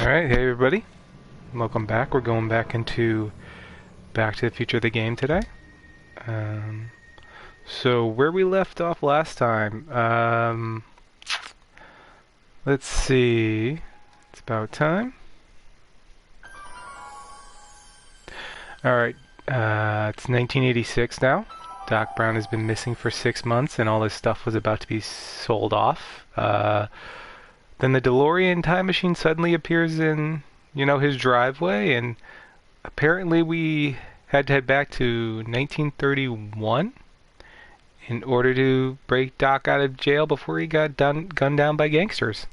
Alright, hey everybody. Welcome back. We're going back into Back to the Future of the game today. So where we left off last time, let's see. It's about time. Alright, it's 1986 now. Doc Brown has been missing for 6 months and all his stuff was about to be sold off. Then the DeLorean time machine suddenly appears in, his driveway, and apparently we had to head back to 1931 in order to break Doc out of jail before he got gunned down by gangsters.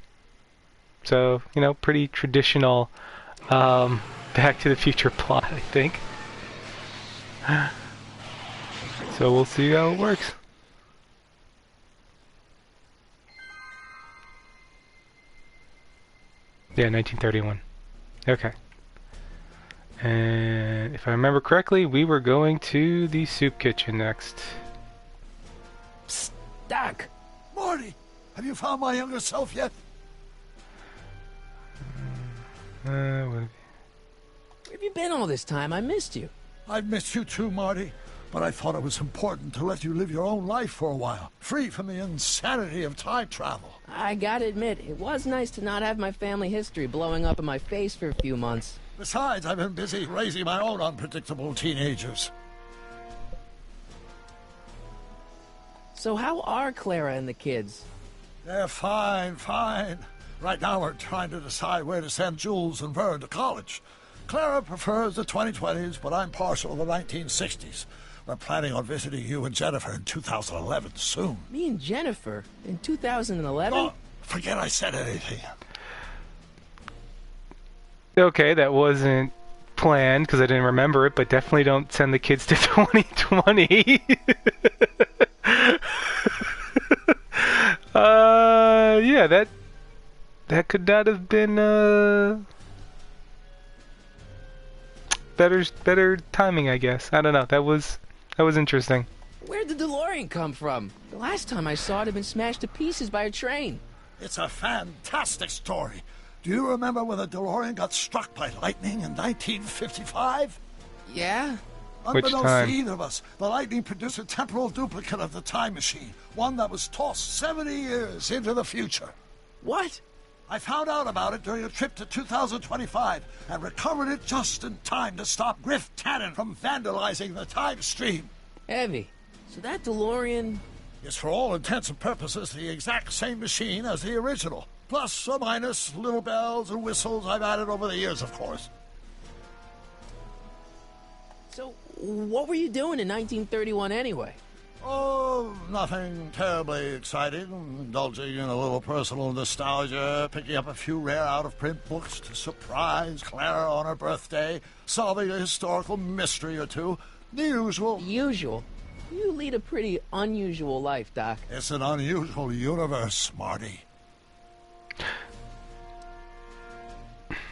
So, pretty traditional Back to the Future plot, I think. So we'll see how it works. Yeah, 1931. Okay. And if I remember correctly, we were going to the soup kitchen next. Psst, Doc! Marty! Have you found my younger self yet? Where have you been all this time? I missed you. I've missed you too, Marty. But I thought it was important to let you live your own life for a while, free from the insanity of time travel. I gotta admit, it was nice to not have my family history blowing up in my face for a few months. Besides, I've been busy raising my own unpredictable teenagers. So how are Clara and the kids? They're fine. Right now we're trying to decide where to send Jules and Vern to college. Clara prefers the 2020s, but I'm partial to the 1960s. We're planning on visiting you and Jennifer in 2011 soon. Me and Jennifer? In 2011? Oh, forget I said anything. Okay, that wasn't planned because I didn't remember it, but definitely don't send the kids to 2020. Yeah, that could not have been better timing, I guess. I don't know. That was interesting. Where'd the DeLorean come from? The last time I saw it had been smashed to pieces by a train. It's a fantastic story. Do you remember when the DeLorean got struck by lightning in 1955? Yeah? Unbeknownst time? to either of us, the lightning produced a temporal duplicate of the time machine, one that was tossed 70 years into the future. What? I found out about it during a trip to 2025 and recovered it just in time to stop Griff Tannen from vandalizing the time stream. Heavy. So that DeLorean... It's for all intents and purposes the exact same machine as the original. Plus or minus little bells and whistles I've added over the years, of course. So, what were you doing in 1931 anyway? Oh, nothing terribly exciting. Indulging in a little personal nostalgia, picking up a few rare out-of-print books to surprise Clara on her birthday, solving a historical mystery or two. The usual. Usual? You lead a pretty unusual life, Doc. It's an unusual universe, Marty.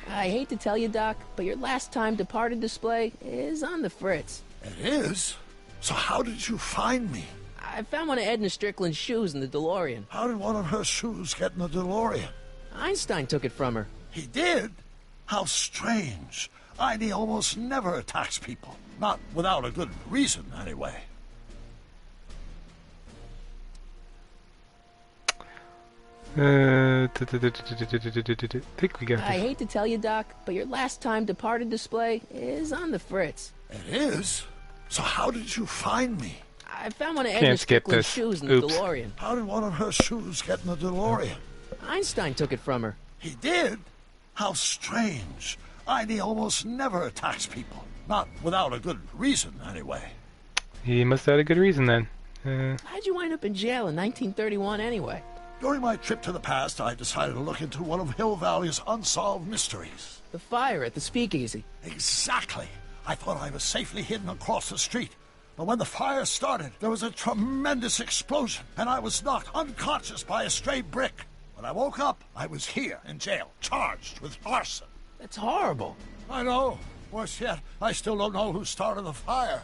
I hate to tell you, Doc, but your last time departed display is on the fritz. It is? So how did you find me? I found one of Edna Strickland's shoes in the DeLorean. How did one of her shoes get in the DeLorean? Einstein took it from her. He did? How strange. Heidi almost never attacks people. Not without a good reason, anyway. Think we got I this. hate to tell you, Doc, but your last time departed display is on the fritz. It is? So how did you find me? I found one of Can't Edna skip Strickland's this. shoes in the Oops. DeLorean. How did one of her shoes get in the DeLorean? Einstein took it from her. He did? How strange. Heidi almost never attacks people. Not without a good reason, anyway. He must have had a good reason then. How'd you wind up in jail in 1931 anyway? During my trip to the past, I decided to look into one of Hill Valley's unsolved mysteries. The fire at the speakeasy. Exactly. I thought I was safely hidden across the street. But when the fire started, there was a tremendous explosion, and I was knocked unconscious by a stray brick. When I woke up, I was here in jail, charged with arson. That's horrible. I know. Worse yet, I still don't know who started the fire.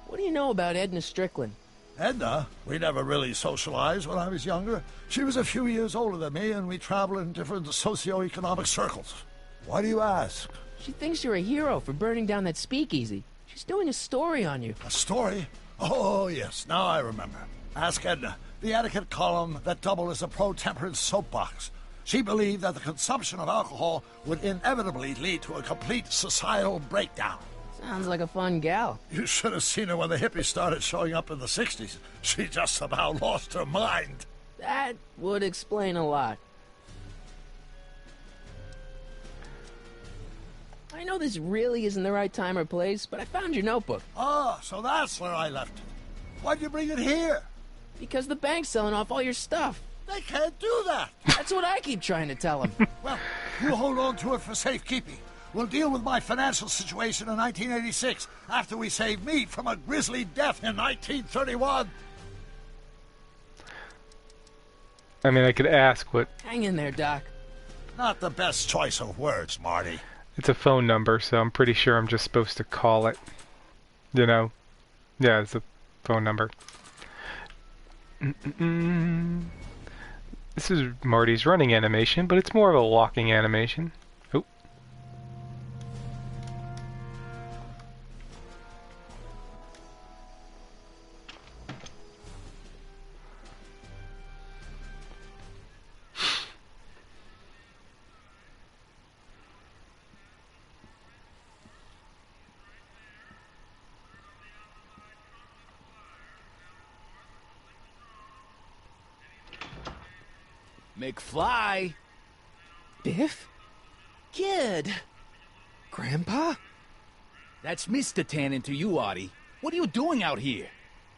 What do you know about Edna Strickland? Edna, we never really socialized when I was younger. She was a few years older than me, and we traveled in different socioeconomic circles. Why do you ask? She thinks you're a hero for burning down that speakeasy. She's doing a story on you. A story? Oh, yes, now I remember. Ask Edna, the etiquette column that doubled as a pro-temperance soapbox. She believed that the consumption of alcohol would inevitably lead to a complete societal breakdown. Sounds like a fun gal. You should have seen her when the hippies started showing up in the 60s. She just about lost her mind. That would explain a lot. I know this really isn't the right time or place, but I found your notebook. Ah, so that's where I left it. Why'd you bring it here? Because the bank's selling off all your stuff. They can't do that. That's what I keep trying to tell them. Well, you hold on to it for safekeeping. We'll deal with my financial situation in 1986 after we save me from a grisly death in 1931. I mean, I could ask what... Hang in there, Doc. Not the best choice of words, Marty. It's a phone number, so I'm pretty sure I'm just supposed to call it. You know? Yeah, it's a phone number. This is Marty's running animation, but it's more of a walking animation. Oh. McFly! Biff? Kid! Grandpa? That's Mr. Tannen to you, Artie. What are you doing out here?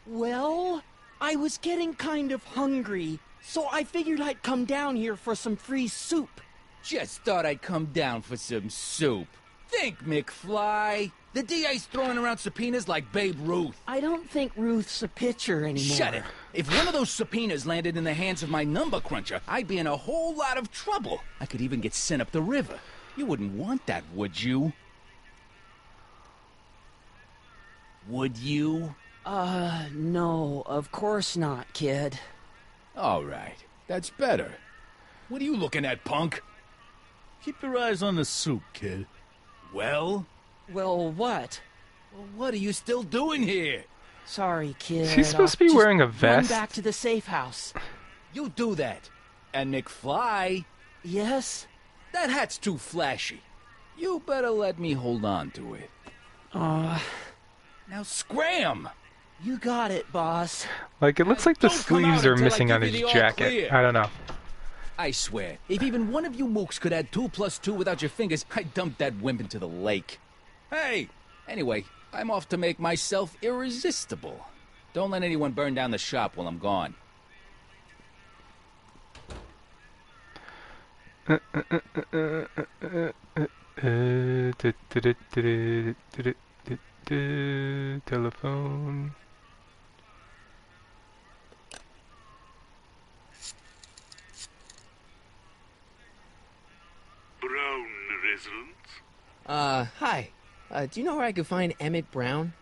Well, I was getting kind of hungry, so I figured I'd come down here for some free soup. Just thought I'd come down for some soup. Think, McFly. The DA's throwing around subpoenas like Babe Ruth. I don't think Ruth's a pitcher anymore. Shut it. If one of those subpoenas landed in the hands of my number cruncher, I'd be in a whole lot of trouble. I could even get sent up the river. You wouldn't want that, would you? Would you? No, of course not, kid. All right. That's better. What are you looking at, punk? Keep your eyes on the soup, kid. Well? Well, what? Well, what are you still doing here? Sorry, kid. Is he supposed to be I'll wearing a just run vest? back to the safe house. You do that. And McFly, Yes? that hat's too flashy. You better let me hold on to it. Now scram! You got it, boss. Like, it looks like the Don't come sleeves out are until I missing on give you his the all jacket. clear. I don't know. I swear, if even one of you mooks could add 2 + 2 without your fingers, I'd dump that wimp into the lake. Hey! Anyway, I'm off to make myself irresistible. Don't let anyone burn down the shop while I'm gone. Telephone. Brown residence. Hi. Do you know where I could find Emmett Brown?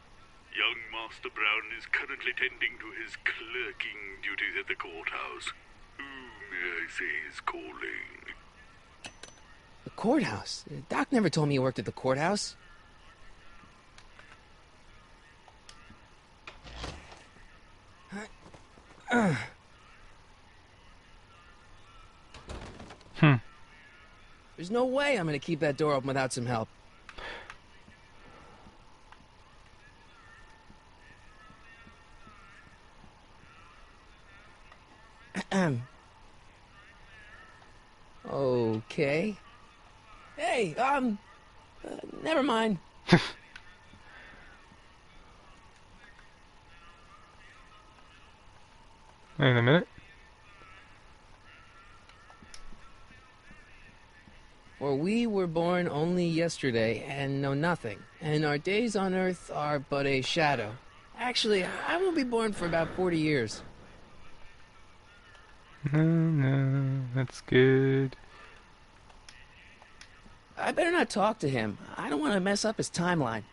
Young Master Brown is currently tending to his clerking duties at the courthouse. Who, may I say, is calling? The courthouse? Doc never told me he worked at the courthouse. There's no way I'm gonna keep that door open without some help. Okay. Hey, never mind. Wait a minute. For we were born only yesterday and know nothing, and our days on earth are but a shadow. Actually, I won't be born for about 40 years. No, that's good. I better not talk to him. I don't want to mess up his timeline.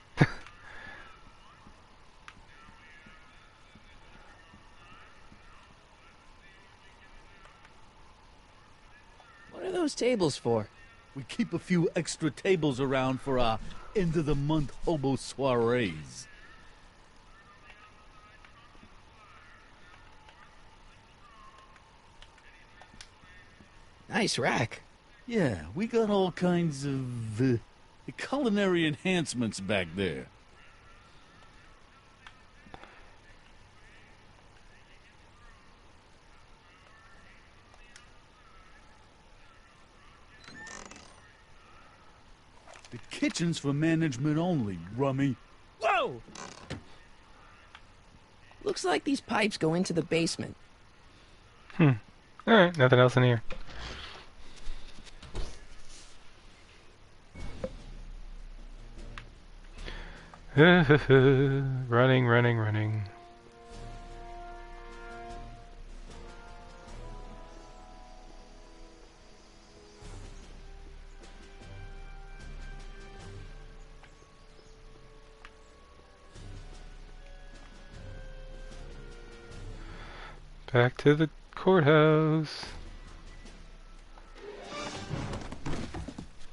What are those tables for? We keep a few extra tables around for our end-of-the-month hobo soirees. Nice rack. Yeah, we got all kinds of culinary enhancements back there. The kitchen's for management only, Rummy. Whoa! Looks like these pipes go into the basement. Alright, nothing else in here. Running, running, running. Back to the courthouse.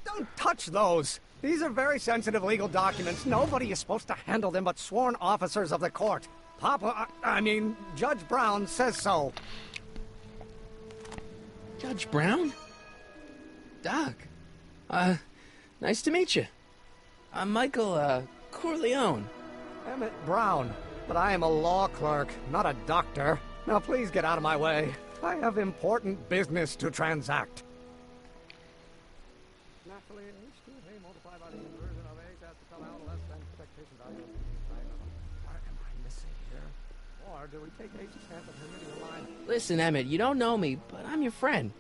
Don't touch those! These are very sensitive legal documents. Nobody is supposed to handle them but sworn officers of the court. Judge Brown says so. Judge Brown? Doc. Nice to meet you. I'm Michael, Corleone. Emmett Brown. But I am a law clerk, not a doctor. Now please get out of my way. I have important business to transact. Naturally, H2A multiplied by the inversion of H has to come out less than expectation value. What am I missing here? Or do we take H's chance of him hitting the line? Listen, Emmett, you don't know me, but I'm your friend.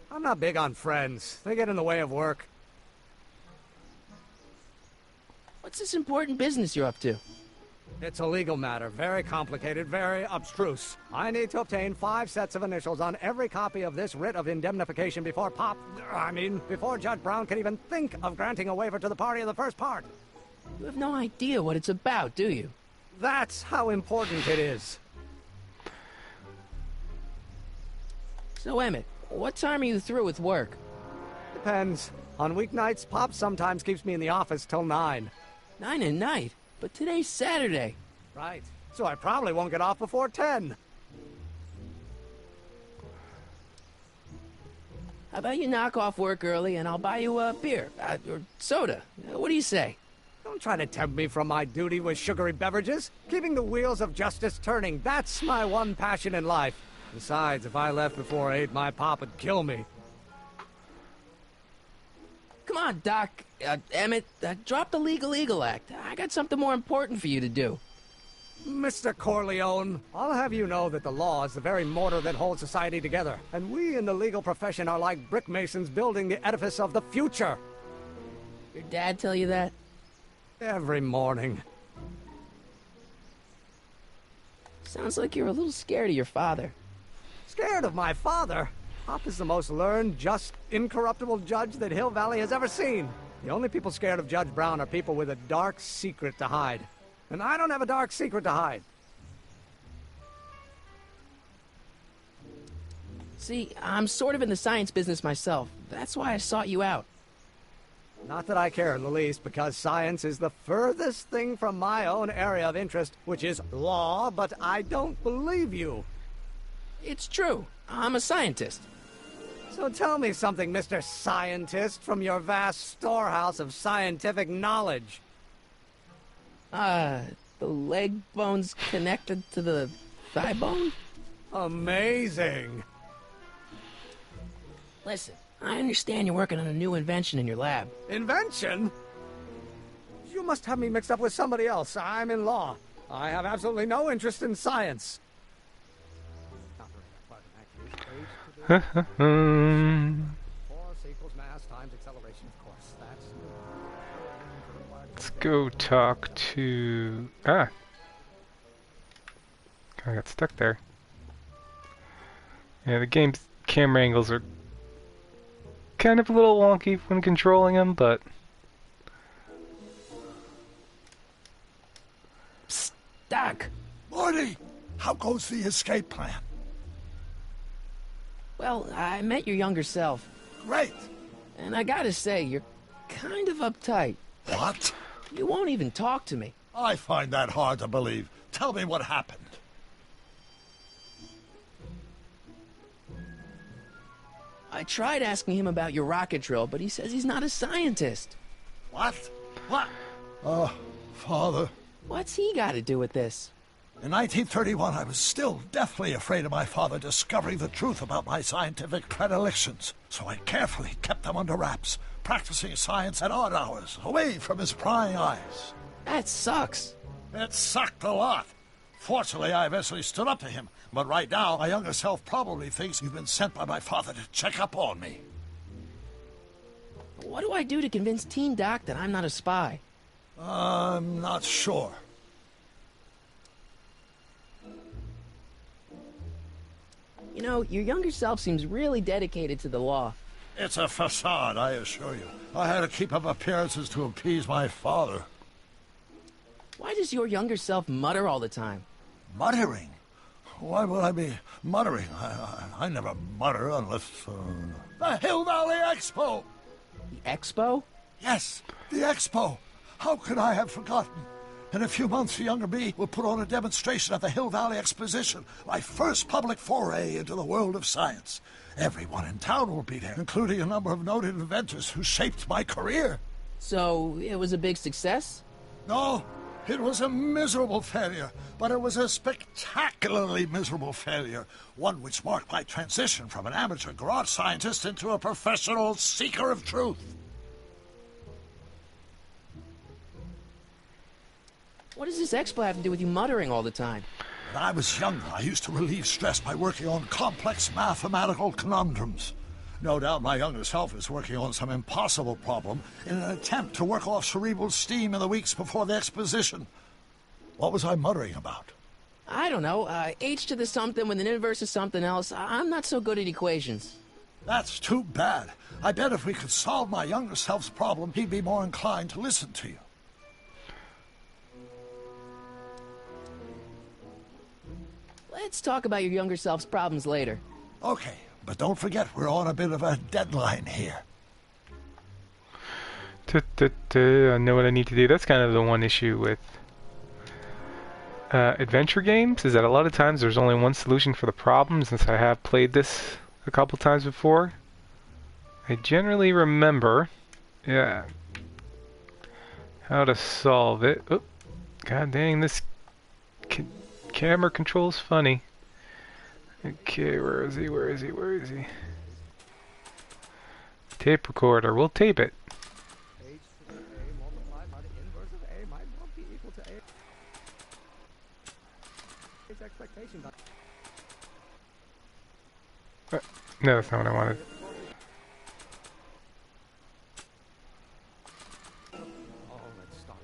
I'm not big on friends. They get in the way of work. What's this important business you're up to? It's a legal matter, very complicated, very abstruse. I need to obtain 5 sets of initials on every copy of this writ of indemnification before before Judge Brown can even think of granting a waiver to the party in the first part. You have no idea what it's about, do you? That's how important it is. So, Emmett, what time are you through with work? Depends. On weeknights, Pop sometimes keeps me in the office till 9. 9 at night? But today's Saturday. Right. So I probably won't get off before 10. How about you knock off work early and I'll buy you a beer, or soda. What do you say? Don't try to tempt me from my duty with sugary beverages. Keeping the wheels of justice turning, that's my one passion in life. Besides, if I left before 8, my pop would kill me. Come on, Doc. Emmett, drop the Legal Eagle Act. I got something more important for you to do. Mr. Corleone, I'll have you know that the law is the very mortar that holds society together, and we in the legal profession are like brick masons building the edifice of the future. Your dad tell you that? Every morning. Sounds like you're a little scared of your father. Scared of my father? Pop is the most learned, just, incorruptible judge that Hill Valley has ever seen. The only people scared of Judge Brown are people with a dark secret to hide. And I don't have a dark secret to hide. See, I'm sort of in the science business myself. That's why I sought you out. Not that I care in the least, because science is the furthest thing from my own area of interest, which is law, but I don't believe you. It's true. I'm a scientist. So tell me something, Mr. Scientist, from your vast storehouse of scientific knowledge. The leg bone's connected to the thigh bone? Amazing. Listen, I understand you're working on a new invention in your lab. Invention? You must have me mixed up with somebody else. I'm in law. I have absolutely no interest in science. Force equals mass times acceleration, of course. Let's go talk to... I got stuck there. Yeah, the game's camera angles are kind of a little wonky when controlling them, but... Psst, Doc! Morty, how goes the escape plan? Well, I met your younger self. great. And I gotta say, you're kind of uptight. What? You won't even talk to me. I find that hard to believe. Tell me what happened. I tried asking him about your rocket drill, but he says he's not a scientist. What? What? Oh, Father. What's he got to do with this? In 1931, I was still deathly afraid of my father discovering the truth about my scientific predilections, so I carefully kept them under wraps, practicing science at odd hours, away from his prying eyes. That sucks. It sucked a lot. Fortunately, I eventually stood up to him, but right now, my younger self probably thinks you've been sent by my father to check up on me. What do I do to convince Teen Doc that I'm not a spy? I'm not sure. You know, your younger self seems really dedicated to the law. It's a facade, I assure you. I had to keep up appearances to appease my father. Why does your younger self mutter all the time? Muttering? Why would I be muttering? I never mutter unless... The Hill Valley Expo! The Expo? Yes, the Expo. How could I have forgotten? In a few months, the younger me will put on a demonstration at the Hill Valley Exposition, my first public foray into the world of science. Everyone in town will be there, including a number of noted inventors who shaped my career. So, it was a big success? No, it was a miserable failure, but it was a spectacularly miserable failure, one which marked my transition from an amateur garage scientist into a professional seeker of truth. What does this expo have to do with you muttering all the time? When I was younger, I used to relieve stress by working on complex mathematical conundrums. No doubt my younger self is working on some impossible problem in an attempt to work off cerebral steam in the weeks before the exposition. What was I muttering about? I don't know. H to the something with an inverse of something else. I'm not so good at equations. That's too bad. I bet if we could solve my younger self's problem, he'd be more inclined to listen to you. Let's talk about your younger self's problems later. Okay, but don't forget we're on a bit of a deadline here. I know what I need to do. That's kind of the one issue with adventure games, is that a lot of times there's only one solution for the problem. Since I have played this a couple times before, I generally remember, how to solve it. Oh, god dang, this camera control's funny. Okay, where is he? Tape recorder, we'll tape it. H to the A multiplied by the inverse of A might not be equal to A. Its expectation. No, that's not what I wanted. Oh, let's start.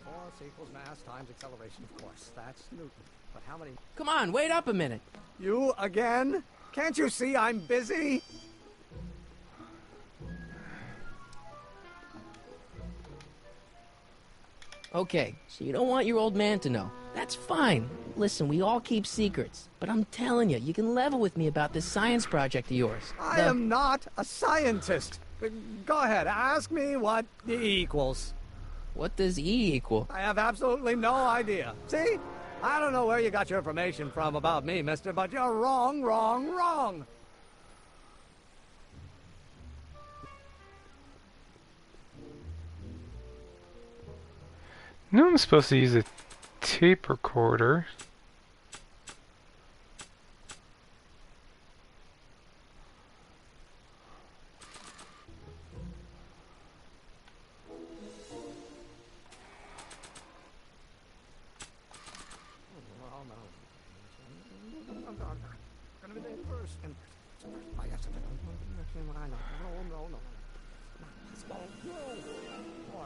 Force equals mass times acceleration, of course. That's Newton. But how many... Come on, wait up a minute. You again? Can't you see I'm busy? Okay, so you don't want your old man to know. That's fine. Listen, we all keep secrets. But I'm telling you, you can level with me about this science project of yours. I am not a scientist. Go ahead, ask me what E equals. What does E equal? I have absolutely no idea. See? I don't know where you got your information from about me, mister, but you're wrong, wrong, wrong. No, I'm supposed to use a tape recorder.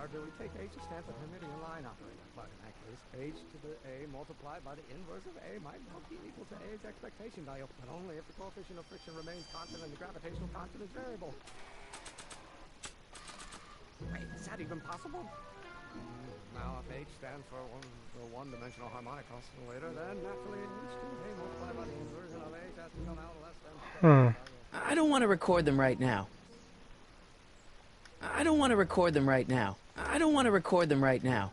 Or do we take H as stands for Hermitian line operator? But in that case, H to the A multiplied by the inverse of A might not be equal to A's expectation value, but only if the coefficient of friction remains constant and the gravitational constant is variable. Wait, is that even possible? Now, if H stands for the one-dimensional harmonic oscillator, then naturally H to the A multiplied by the inversion of H has to come out less than... I don't want to record them right now. I don't want to record them right now. I don't want to record them right now.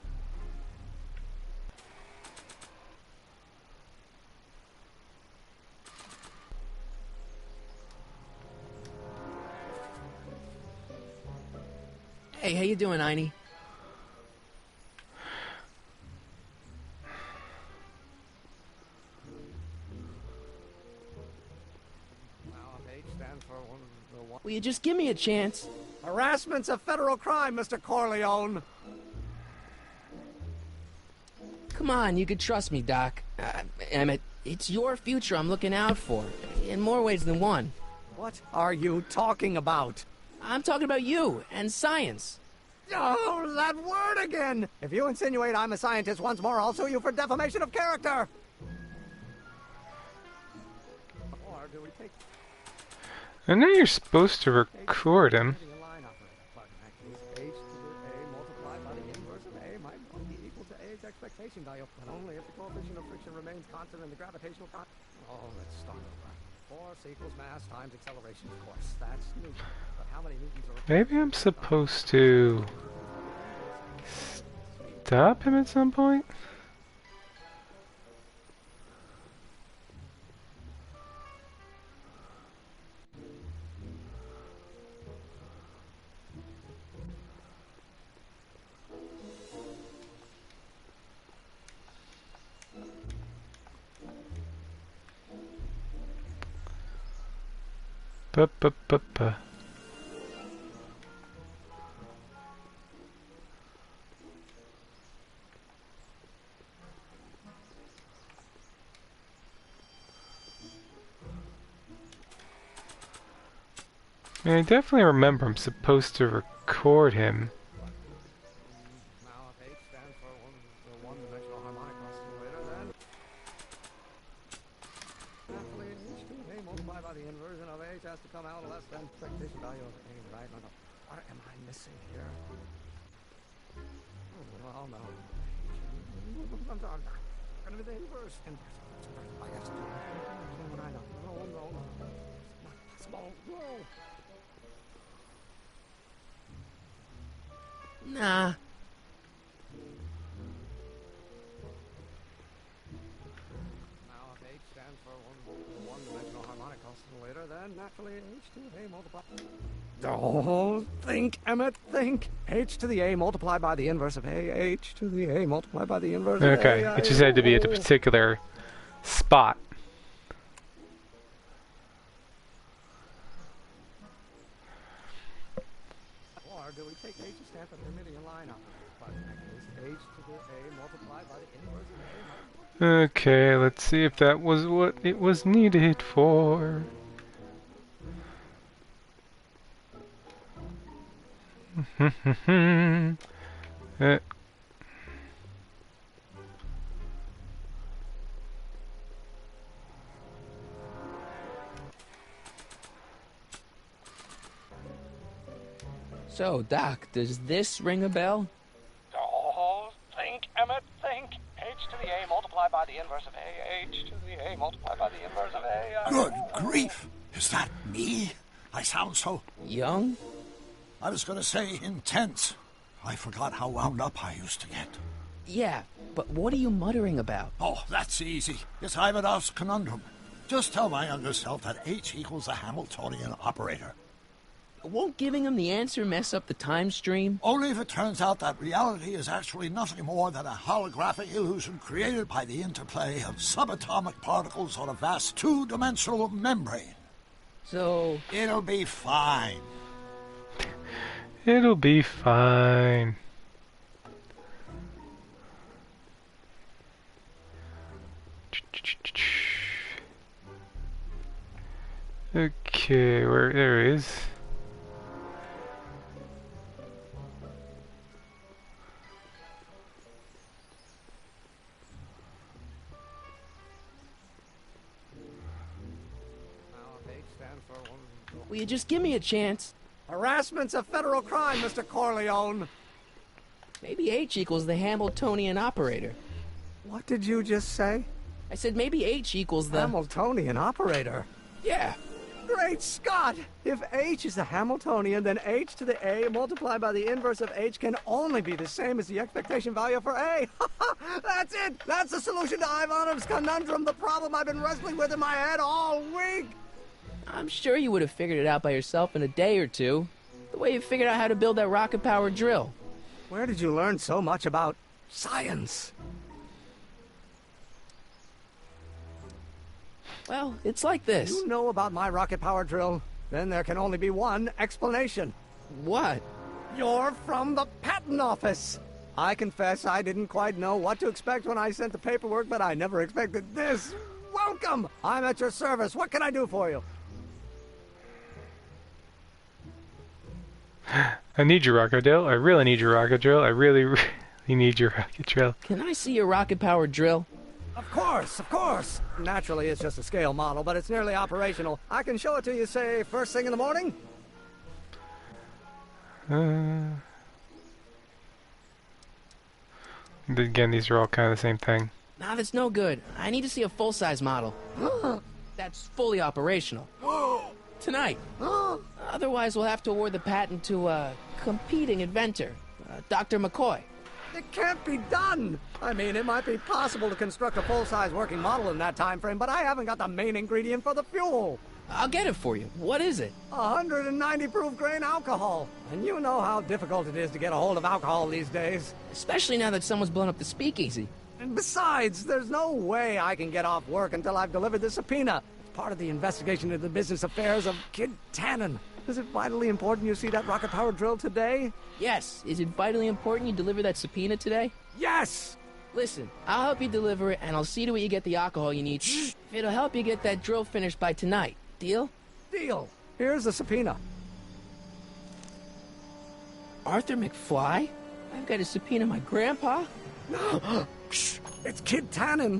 Hey, how you doing, Einie? Will you just give me a chance? Harassment's a federal crime, Mr. Corleone. Come on, you could trust me, Doc. Emmett, it's your future I'm looking out for, in more ways than one. What are you talking about? I'm talking about you and science. Oh, that word again! If you insinuate I'm a scientist once more, I'll sue you for defamation of character! Or do we take... I know you're supposed to record him. Expectation value, but only if the coefficient of friction remains constant and the gravitational constant. Oh, let's start over. Force equals mass times acceleration, of course. That's Newton. But how many Newtons are... Maybe I'm supposed to stop him at some point? Ba-ba-ba-ba. I mean, I definitely remember I'm supposed to record him. Now, if H stands for one-dimensional harmonic oscillator, then... Naturally, H2A multiplied by the inversion of H has to come out less than expectation value of A, right? No. What am I missing here? Oh, well, no. I'm gonna be the inverse. I guess. No. It's not possible. No. Nah. Now, if H stands for one-dimensional harmonic oscillator, then naturally H2A multiplied... Oh, think, Emmett, think. H to the A multiplied by the inverse of A. H to the A multiplied by the inverse of A. Okay, it just had to be at a particular spot. Or do we take H to stand for the Hermitian line up? But in that case, H to the A multiplied by the inverse of A. Okay, let's see if that was what it was needed for. So, Doc, does this ring a bell? Oh, think, Emmett, think. H to the A multiplied by the inverse of A. H to the A multiplied by the inverse of A. Good grief! Is that me? I sound so... Young? I was going to say intense. I forgot how wound up I used to get. Yeah, but what are you muttering about? Oh, that's easy. It's Ivanov's conundrum. Just tell my younger self that H equals a Hamiltonian operator. Won't giving him the answer mess up the time stream? Only if it turns out that reality is actually nothing more than a holographic illusion created by the interplay of subatomic particles on a vast two-dimensional membrane. So... It'll be fine. It'll be fine. Okay, where there it is. Will you just give me a chance? Harassment's a federal crime, Mr. Corleone. Maybe H equals the Hamiltonian operator. What did you just say? I said maybe H equals the... Hamiltonian operator? Yeah. Great Scott! If h is a Hamiltonian, then h to the a multiplied by the inverse of h can only be the same as the expectation value for a. That's it! That's the solution to Ivanov's conundrum, the problem I've been wrestling with in my head all week! I'm sure you would have figured it out by yourself in a day or two. The way you figured out how to build that rocket-powered drill. Where did you learn so much about science? Well, it's like this. You know about my rocket power drill? Then there can only be one explanation. What? You're from the patent office. I confess I didn't quite know what to expect when I sent the paperwork, but I never expected this. Welcome! I'm at your service. What can I do for you? I need your rocket drill. I really need your rocket drill. I really, really need your rocket drill. Can I see your rocket-powered drill? Of course, of course. Naturally, it's just a scale model, but it's nearly operational. I can show it to you, say, first thing in the morning? Again, these are all kind of the same thing. Nah, that's no good. I need to see a full-size model. That's fully operational. Tonight. Otherwise, we'll have to award the patent to a competing inventor, Dr. McCoy. It can't be done! I mean, it might be possible to construct a full-size working model in that time frame, but I haven't got the main ingredient for the fuel. I'll get it for you. What is it? 190 proof grain alcohol. And you know how difficult it is to get a hold of alcohol these days. Especially now that someone's blown up the speakeasy. And besides, there's no way I can get off work until I've delivered the subpoena. It's part of the investigation into the business affairs of Kid Tannen. Is it vitally important you see that rocket power drill today? Yes. Is it vitally important you deliver that subpoena today? Yes! Listen, I'll help you deliver it, and I'll see to it you get the alcohol you need. It'll help you get that drill finished by tonight. Deal? Deal. Here's the subpoena. Arthur McFly? I've got to subpoena my grandpa? It's Kid Tannen.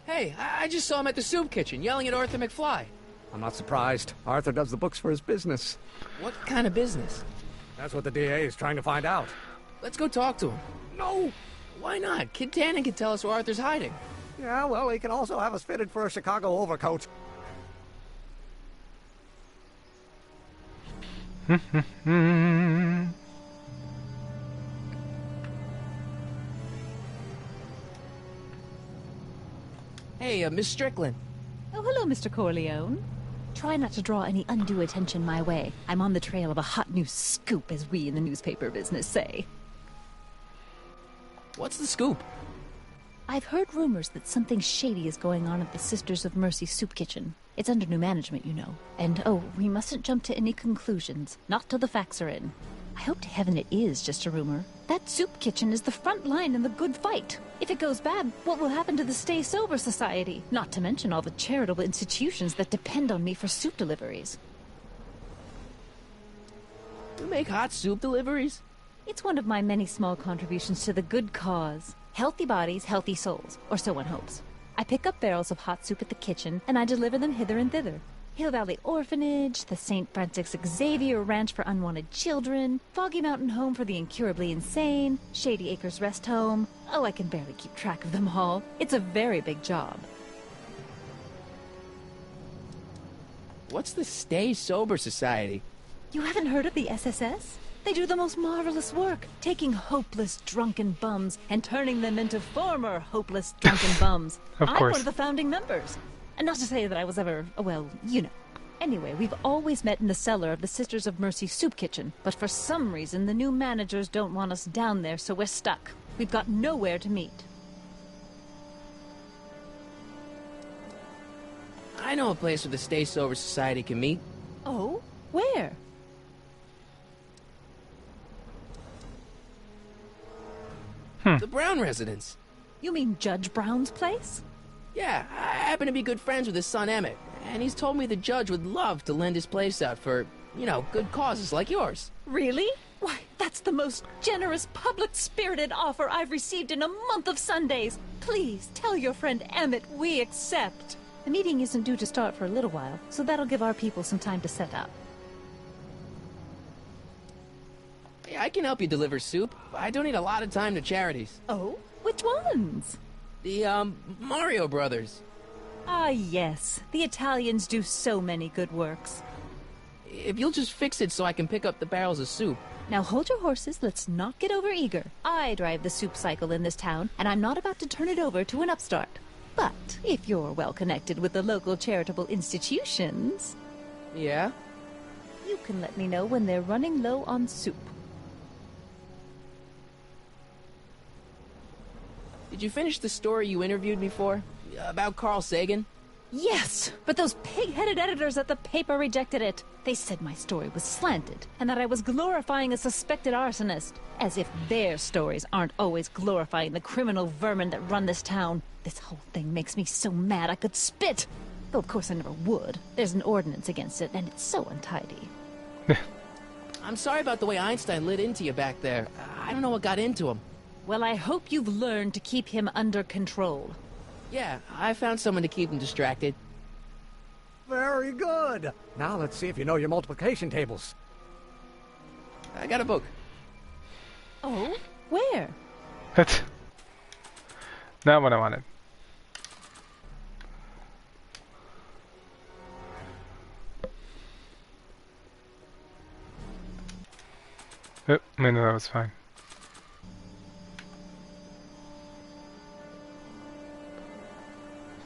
Hey, I just saw him at the soup kitchen yelling at Arthur McFly. I'm not surprised. Arthur does the books for his business. What kind of business? That's what the DA is trying to find out. Let's go talk to him. No! Why not? Kid Tannen can tell us where Arthur's hiding. Yeah, well, he can also have us fitted for a Chicago overcoat. Hey, Miss Strickland. Oh, hello, Mr. Corleone. Try not to draw any undue attention my way. I'm on the trail of a hot new scoop, as we in the newspaper business say. What's the scoop? I've heard rumors that something shady is going on at the Sisters of Mercy soup kitchen. It's under new management, you know. And, oh, we mustn't jump to any conclusions. Not till the facts are in. I hope to heaven it is just a rumor. That soup kitchen is the front line in the good fight. If it goes bad, what will happen to the Stay Sober Society? Not to mention all the charitable institutions that depend on me for soup deliveries. You make hot soup deliveries? It's one of my many small contributions to the good cause. Healthy bodies, healthy souls, or so one hopes. I pick up barrels of hot soup at the kitchen, and I deliver them hither and thither. Hill Valley Orphanage, the St. Francis Xavier Ranch for Unwanted Children, Foggy Mountain Home for the Incurably Insane, Shady Acres Rest Home. Oh, I can barely keep track of them all. It's a very big job. What's the Stay Sober Society? You haven't heard of the SSS? They do the most marvelous work, taking hopeless drunken bums and turning them into former hopeless drunken bums. Of I'm course. one of the founding members. And not to say that I was ever, well, you know. Anyway, we've always met in the cellar of the Sisters of Mercy soup kitchen, but for some reason the new managers don't want us down there, so we're stuck. We've got nowhere to meet. I know a place where the Stay Sober Society can meet. Oh? Where? The Brown residence. You mean Judge Brown's place? Yeah, I happen to be good friends with his son Emmett, and he's told me the judge would love to lend his place out for, you know, good causes like yours. Really? Why, that's the most generous, public-spirited offer I've received in a month of Sundays. Please, tell your friend Emmett we accept. The meeting isn't due to start for a little while, so that'll give our people some time to set up. Hey, I can help you deliver soup. I donate a lot of time to charities. Oh? Which ones? The, Mario Brothers. Ah, yes. The Italians do so many good works. If you'll just fix it so I can pick up the barrels of soup. Now hold your horses, let's not get overeager. I drive the soup cycle in this town, and I'm not about to turn it over to an upstart. But if you're well connected with the local charitable institutions, Yeah? you can let me know when they're running low on soup. Did you finish the story you interviewed me for? About Carl Sagan? Yes, but those pig-headed editors at the paper rejected it. They said my story was slanted, and that I was glorifying a suspected arsonist. As if their stories aren't always glorifying the criminal vermin that run this town. This whole thing makes me so mad I could spit. Though of course I never would. There's an ordinance against it, and it's so untidy. I'm sorry about the way Einstein lit into you back there. I don't know what got into him. Well, I hope you've learned to keep him under control. Yeah, I found someone to keep him distracted. Very good. Now let's see if you know your multiplication tables. I got a book. Oh? Where? That's not what I wanted. Oh, no, that was fine.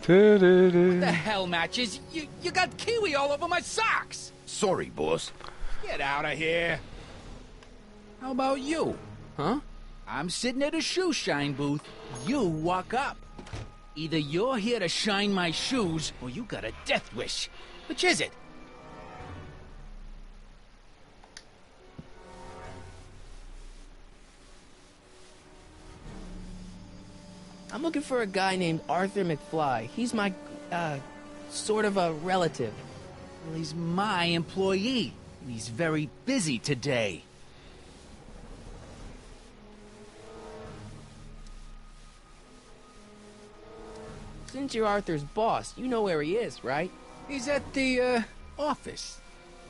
What the hell, Matches? You got kiwi all over my socks! Sorry, boss. Get out of here. How about you? Huh? I'm sitting at a shoe shine booth. You walk up. Either you're here to shine my shoes, or you got a death wish. Which is it? I'm looking for a guy named Arthur McFly. He's my, sort of a relative. Well, he's my employee. And he's very busy today. Since you're Arthur's boss, you know where he is, right? He's at the, office.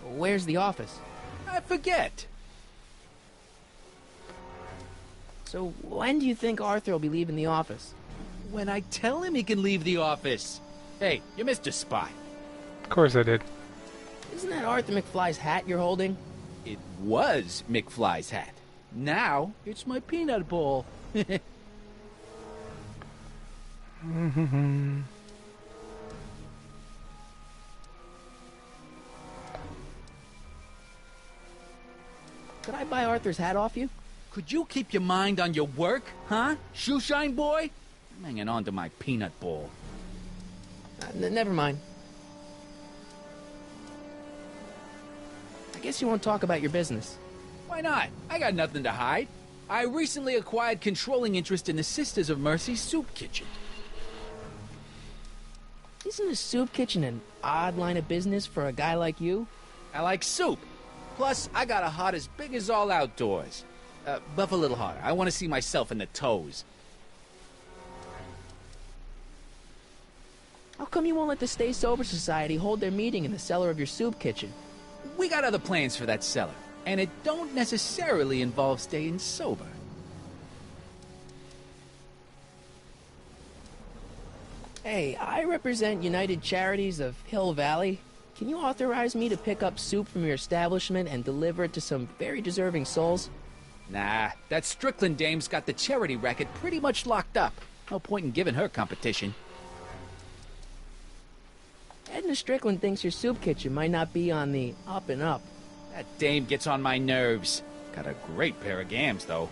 Where's the office? I forget. So when do you think Arthur will be leaving the office? When I tell him he can leave the office. Hey, you missed a spot. Of course I did. Isn't that Arthur McFly's hat you're holding? It was McFly's hat. Now, it's my peanut ball. Could I buy Arthur's hat off you? Could you keep your mind on your work, huh? Shoeshine boy? I'm hanging on to my peanut ball. Never mind. I guess you won't talk about your business. Why not? I got nothing to hide. I recently acquired controlling interest in the Sisters of Mercy Soup Kitchen. Isn't a soup kitchen an odd line of business for a guy like you? I like soup. Plus, I got a heart as big as all outdoors. Buff a little harder. I want to see myself in the toes. How come you won't let the Stay Sober Society hold their meeting in the cellar of your soup kitchen? We got other plans for that cellar, and it don't necessarily involve staying sober. Hey, I represent United Charities of Hill Valley. Can you authorize me to pick up soup from your establishment and deliver it to some very deserving souls? Nah, that Strickland dame's got the charity racket pretty much locked up. No point in giving her competition. Edna Strickland thinks your soup kitchen might not be on the up and up. That dame gets on my nerves. Got a great pair of gams, though.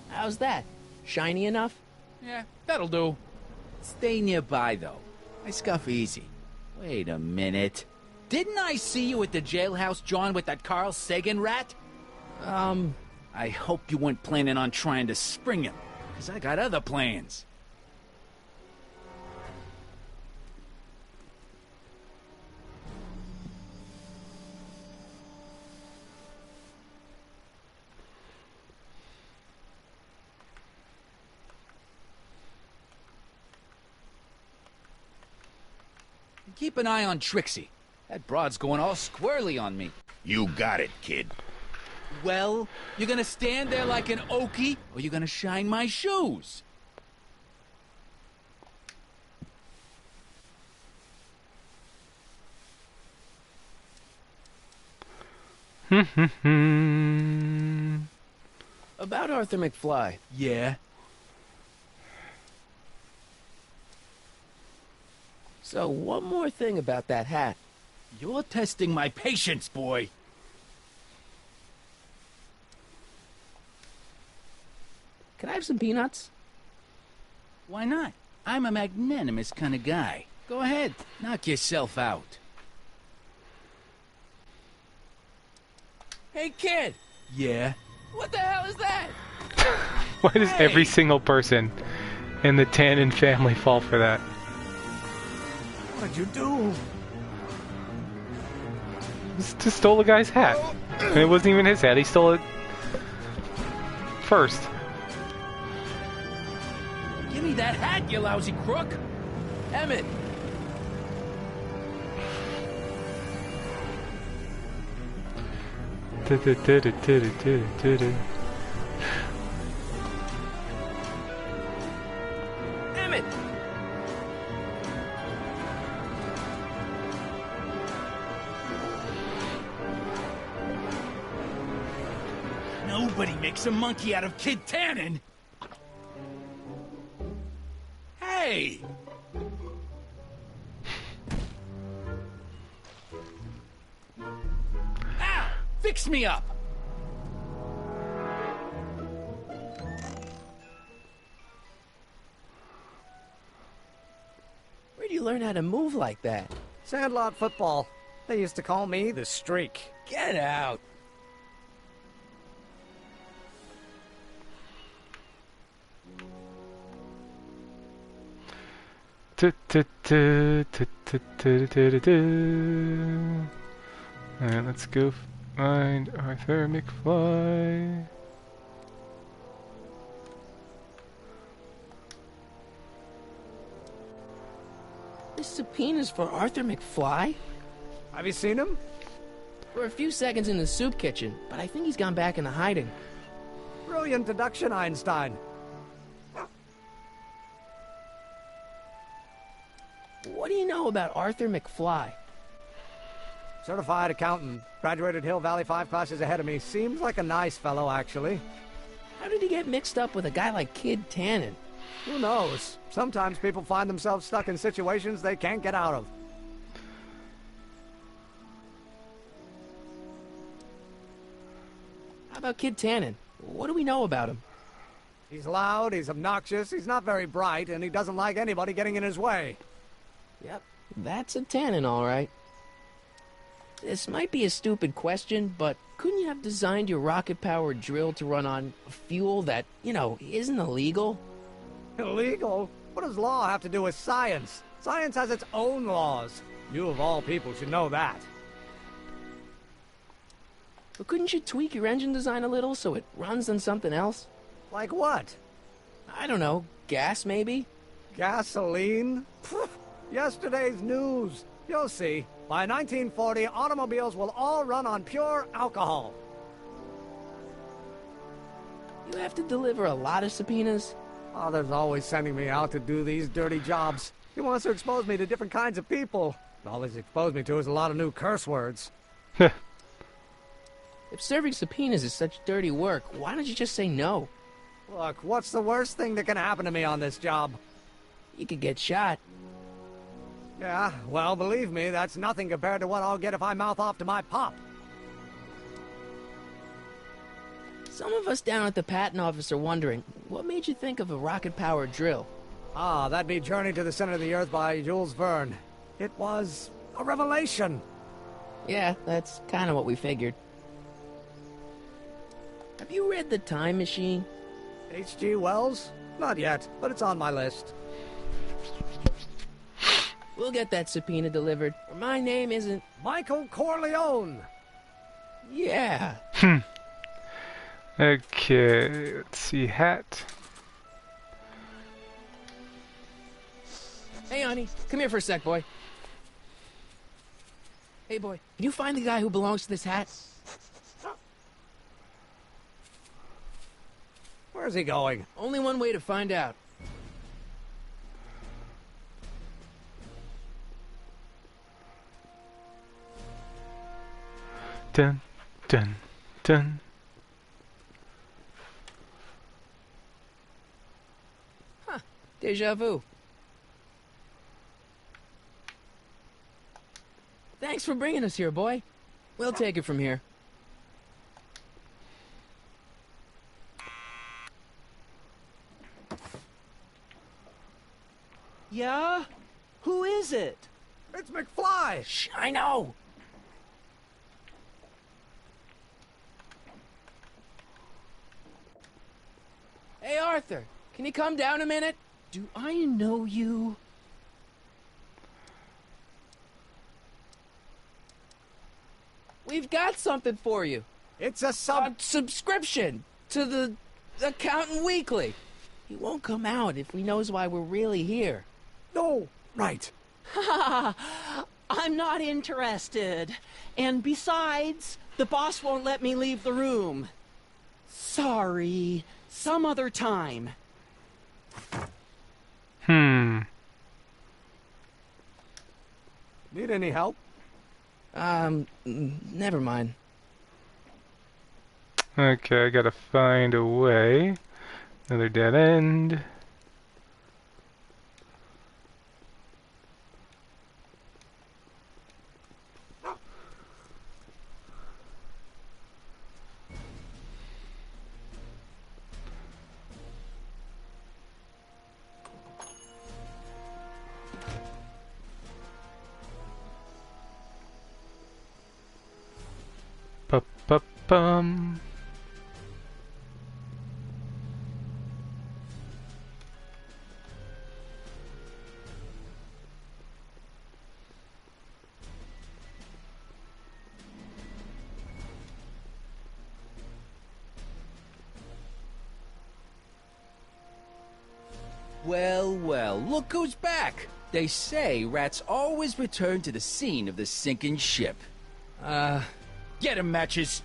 How's that? Shiny enough? Yeah, that'll do. Stay nearby, though. I scuff easy. Wait a minute. Didn't I see you at the jailhouse, John, with that Carl Sagan rat? I hope you weren't planning on trying to spring him, because I got other plans. Keep an eye on Trixie. That broad's going all squirrely on me. You got it, kid. Well, you gonna stand there like an okie, or you gonna shine my shoes? About Arthur McFly. Yeah? So, one more thing about that hat. You're testing my patience, boy. Can I have some peanuts? Why not? I'm a magnanimous kind of guy. Go ahead, knock yourself out. Hey, kid! Yeah? What the hell is that? Why does every single person in the Tannen family fall for that? What'd you do? Just stole a guy's hat. And it wasn't even his hat. He stole it first. Give me that hat, you lousy crook! Emmett! Emmett! Nobody makes a monkey out of Kid Tannen! Hey! Ow! Fix me up! Where'd you learn how to move like that? Sandlot football. They used to call me the Streak. Get out! Alright, let's go find Arthur McFly. This subpoena's for Arthur McFly? Have you seen him? For a few seconds in the soup kitchen, but I think he's gone back into hiding. Brilliant deduction, Einstein. What do you know about Arthur McFly? Certified accountant. Graduated Hill Valley 5 classes ahead of me. Seems like a nice fellow, actually. How did he get mixed up with a guy like Kid Tannen? Who knows? Sometimes people find themselves stuck in situations they can't get out of. How about Kid Tannen? What do we know about him? He's loud, he's obnoxious, he's not very bright, and he doesn't like anybody getting in his way. Yep, that's a Tannen, all right. This might be a stupid question, but couldn't you have designed your rocket-powered drill to run on fuel that, isn't illegal? Illegal? What does law have to do with science? Science has its own laws. You of all people should know that. But couldn't you tweak your engine design a little so it runs on something else? Like what? I don't know, gas maybe? Gasoline? Pfft, yesterday's news. You'll see. By 1940, automobiles will all run on pure alcohol. You have to deliver a lot of subpoenas? Father's always sending me out to do these dirty jobs. He wants to expose me to different kinds of people. All he's exposed me to is a lot of new curse words. If serving subpoenas is such dirty work, why don't you just say no? Look, what's the worst thing that can happen to me on this job? You could get shot. Yeah, well, believe me, that's nothing compared to what I'll get if I mouth off to my pop. Some of us down at the patent office are wondering, what made you think of a rocket-powered drill? Ah, that'd be Journey to the Center of the Earth by Jules Verne. It was a revelation. Yeah, that's kind of what we figured. Have you read The Time Machine? H.G. Wells? Not yet, but it's on my list. We'll get that subpoena delivered, or my name isn't... Michael Corleone! Yeah. Okay, let's see, hat. Hey, honey, come here for a sec, boy. Hey, boy, can you find the guy who belongs to this hat? Where's he going? Only one way to find out. Dun, Dun, dun. Deja vu. Thanks for bringing us here, boy. We'll take it from here. Yeah? Who is it? It's McFly! Shh, I know. Hey, Arthur. Can you come down a minute? Do I know you? We've got something for you. It's a A subscription to the Accountant Weekly. He won't come out if he knows why we're really here. No, right. I'm not interested. And besides, the boss won't let me leave the room. Sorry. Some other time. Need any help? Never mind. Okay, I gotta find a way. Another dead end. Bum. Well, well, look who's back. They say rats always return to the scene of the sinking ship. Get 'em, Matches.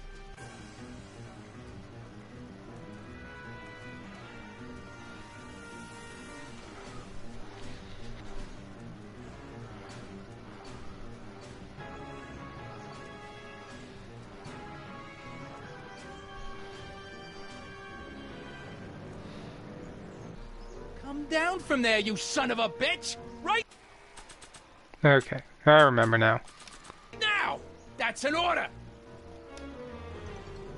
Come down from there, you son of a bitch! Right Okay, I remember now. now! That's an order!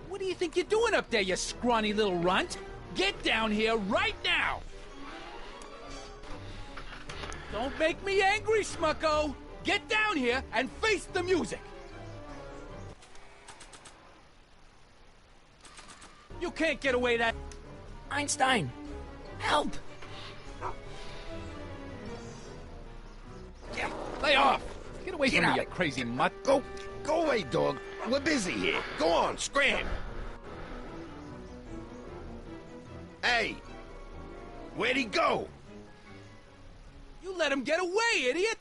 What do you think you're doing up there, you scrawny little runt? Get down here right now! Don't make me angry, Smucko! Get down here and face the music! You can't get away that... Einstein, help! Lay off! Get away from me, you crazy mutt! Go away, dog. We're busy here. Go on, scram. Hey, where'd he go? You let him get away, idiot!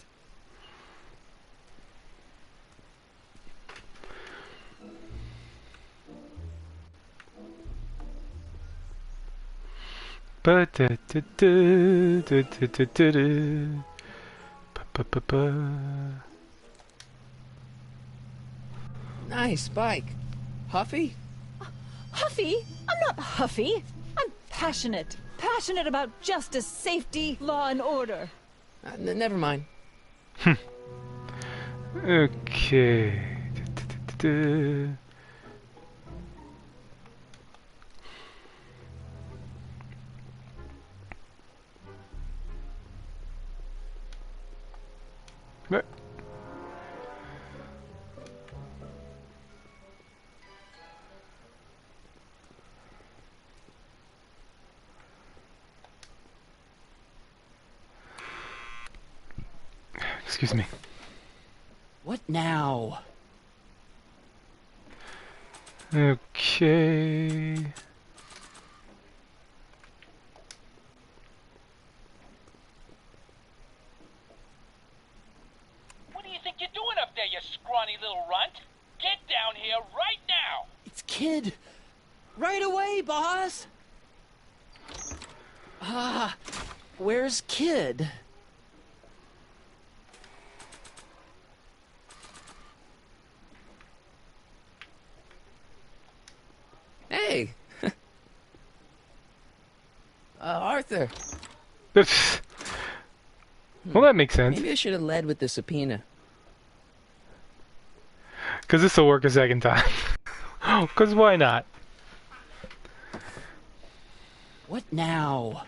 Nice bike. Huffy? Huffy? I'm not huffy. I'm passionate. Passionate about justice, safety, law, and order. Never mind. Okay. What? Excuse me. What now? Okay. What do you think you're doing up there, you scrawny little runt? Get down here right now! It's Kid. Right away, boss. Where's Kid? Hey. Arthur. Well, that makes sense. Maybe I should have led with the subpoena. Because this will work a second time. Because why not? What now?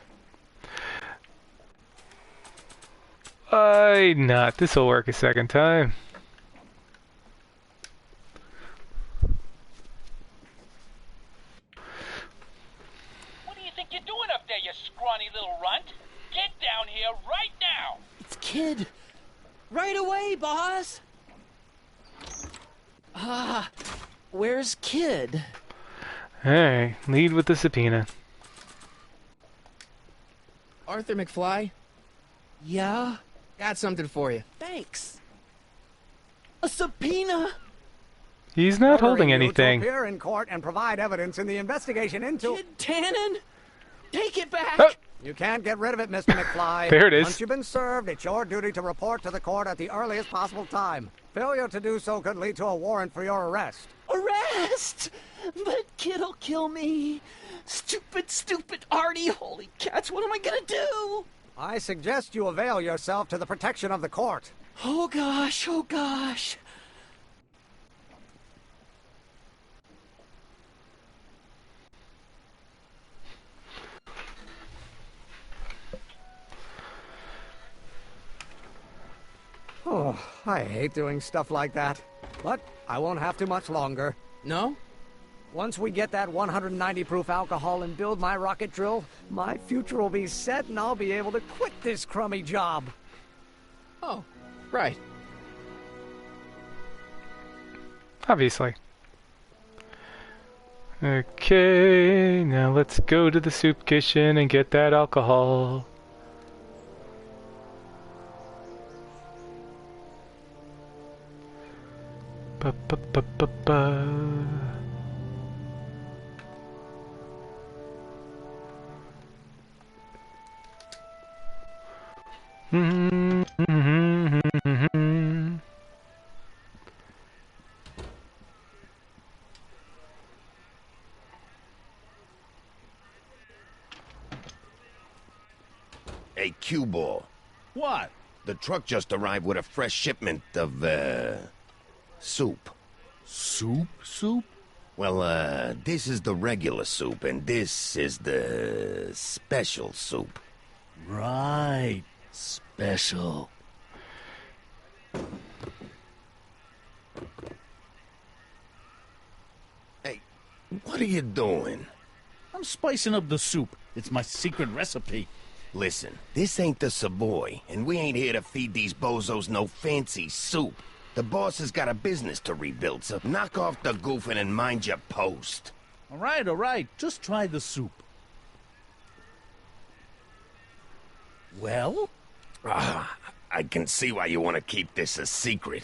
Why not? This will work a second time. What do you think you're doing up there, you scrawny little runt? Get down here right now! It's Kid. Right away, boss. Where's Kid? Hey, lead with the subpoena. Arthur McFly, Yeah? got something for you. Thanks. A subpoena? He's not Ordering holding you anything. to appear in court and provide evidence in the investigation into... Kid Tannen? Take it back! Oh, You can't get rid of it, Mr. McFly. There it is. Once you've been served, it's your duty to report to the court at the earliest possible time. Failure to do so could lead to a warrant for your arrest. Arrest! But Kid'll kill me. Stupid Artie. Holy cats, what am I gonna do? I suggest you avail yourself to the protection of the court. Oh gosh, oh gosh. Oh, I hate doing stuff like that. But I won't have to much longer. No? Once we get that 190 proof alcohol and build my rocket drill, my future will be set and I'll be able to quit this crummy job. Oh, right. obviously. Okay, now let's go to the soup kitchen and get that alcohol. Ba ba ba ba ba. Hey, cue ball. What? The truck just arrived with a fresh shipment of, soup. Soup? Soup? Well, this is the regular soup, and this is the special soup. Right. Special. Hey, what are you doing? I'm spicing up the soup. It's my secret recipe. Listen, this ain't the Savoy, and we ain't here to feed these bozos no fancy soup. The boss has got a business to rebuild, so knock off the goofing and mind your post. All right. Just try the soup. Well? I can see why you want to keep this a secret.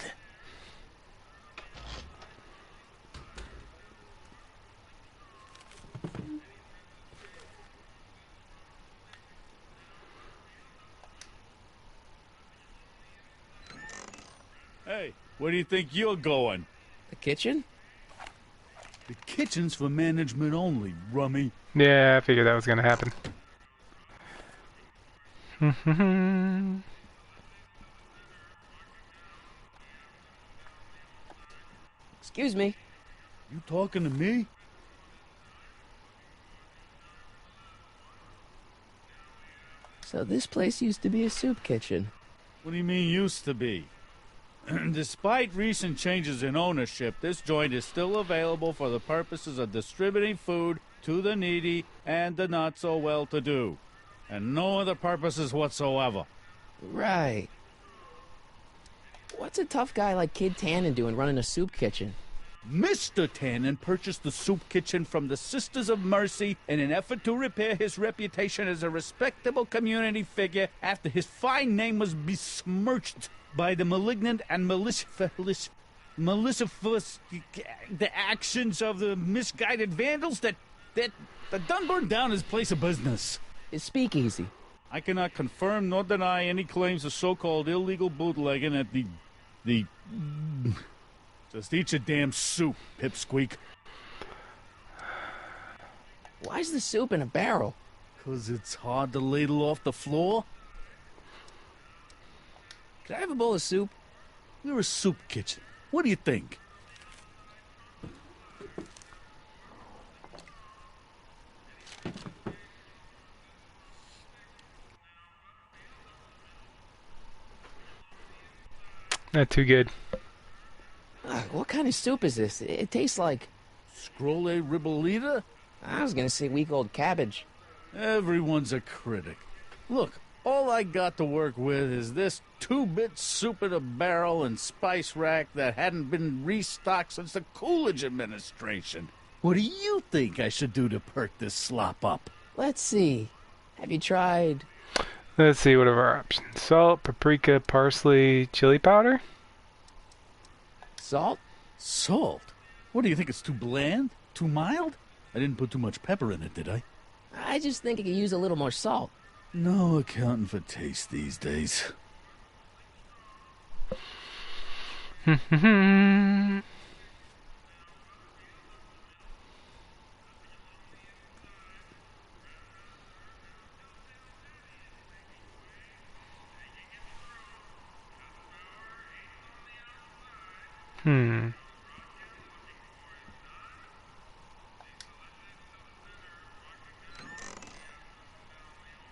Hey, where do you think you're going? The kitchen? The kitchen's for management only, rummy. Yeah, I figured that was gonna happen. Excuse me. You talking to me? So this place used to be a soup kitchen. What do you mean used to be? Despite recent changes in ownership, this joint is still available for the purposes of distributing food to the needy and the not-so-well-to-do. And no other purposes whatsoever. Right. What's a tough guy like Kid Tannen doing running a soup kitchen? Mr. Tannen purchased the soup kitchen from the Sisters of Mercy in an effort to repair his reputation as a respectable community figure after his fine name was besmirched by the malignant and malicious the actions of the misguided vandals that done burned down his place of business. His speakeasy. I cannot confirm nor deny any claims of so-called illegal bootlegging at the Just eat your damn soup, pipsqueak. Why's the soup in a barrel? 'Cause it's hard to ladle off the floor. Could I have a bowl of soup? You're a soup kitchen. What do you think? Not too good. What kind of soup is this? It tastes like... Scrolle ribolita? I was gonna say week-old cabbage. Everyone's a critic. Look, all I got to work with is this 2-bit soup in a barrel and spice rack that hadn't been restocked since the Coolidge administration. What do you think I should do to perk this slop up? Let's see. Have you tried... Let's see, what are our options? Salt, paprika, parsley, chili powder? Salt? Salt? What do you think, it's too bland? Too mild? I didn't put too much pepper in it, did I? I just think it could use a little more salt. No accounting for taste these days.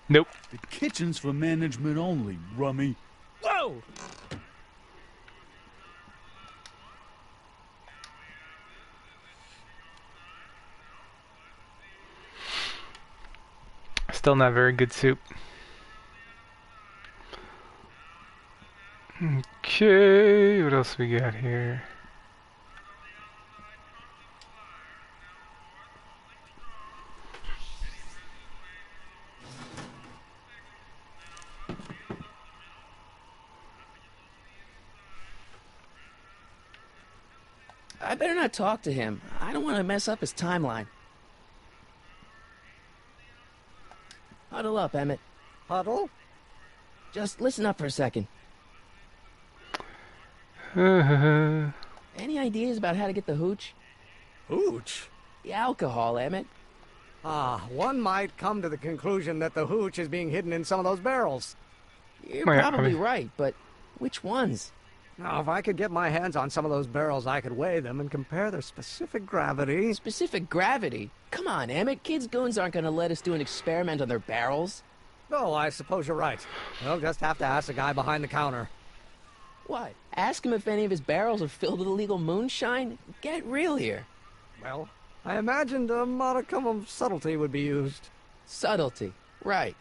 Nope. The kitchen's for management only, rummy. Whoa! Still not very good soup. Okay, what else we got here? I better not talk to him. I don't want to mess up his timeline. Huddle up, Emmett. Huddle? Just listen up for a second. Any ideas about how to get the hooch? Hooch? The alcohol, Emmett. One might come to the conclusion that the hooch is being hidden in some of those barrels. You're probably right, but which ones? Now, if I could get my hands on some of those barrels, I could weigh them and compare their specific gravity. Specific gravity? Come on, Emmett. Kids' goons aren't going to let us do an experiment on their barrels. Oh, I suppose you're right. We'll just have to ask the guy behind the counter. What? Ask him if any of his barrels are filled with illegal moonshine? Get real here. Well, I imagined a modicum of subtlety would be used. Subtlety. Right.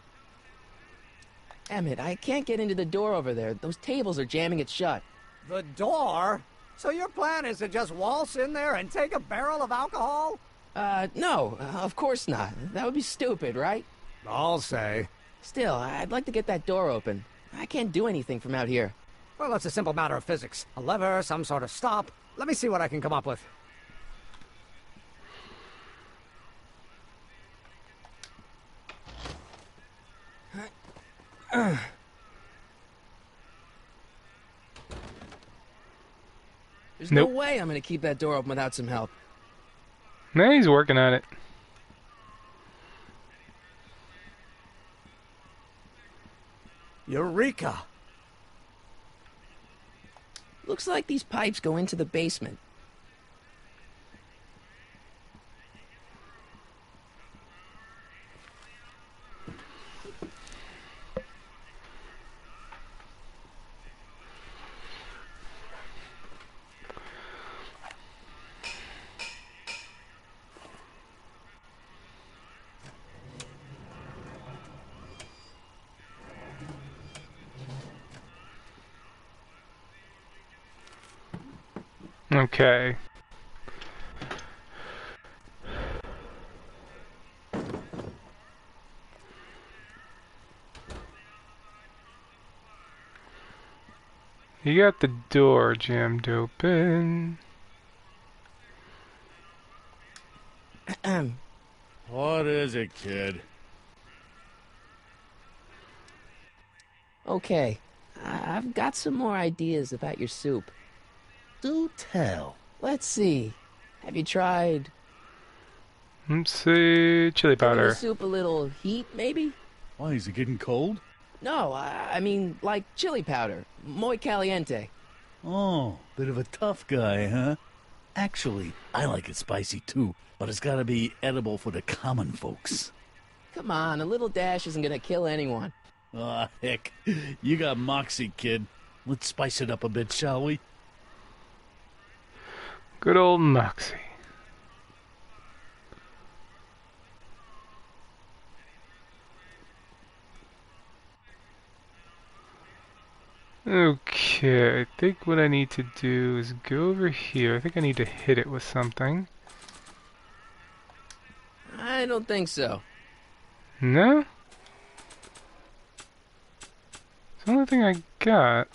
Emmett, I can't get into the door over there. Those tables are jamming it shut. The door? So your plan is to just waltz in there and take a barrel of alcohol? No, of course not. That would be stupid, right? I'll say. Still, I'd like to get that door open. I can't do anything from out here. Well, it's a simple matter of physics. A lever, some sort of stop. Let me see what I can come up with. There's no way I'm going to keep that door open without some help. No, he's working on it. Eureka! Looks like these pipes go into the basement. Okay. You got the door jammed open. What is it, kid? Okay, I've got some more ideas about your soup. Do tell. Let's see. Have you tried... Let's see, chili Give the powder. soup a little heat, maybe? Why, is it getting cold? No, I mean like chili powder. Muy caliente. Oh, bit of a tough guy, huh? Actually, I like it spicy too, but it's gotta be edible for the common folks. Come on, a little dash isn't gonna kill anyone. Aw, heck. You got moxie, kid. Let's spice it up a bit, shall we? Good old Moxie. Okay, I think what I need to do is go over here. I think I need to hit it with something. I don't think so. No? It's the only thing I got.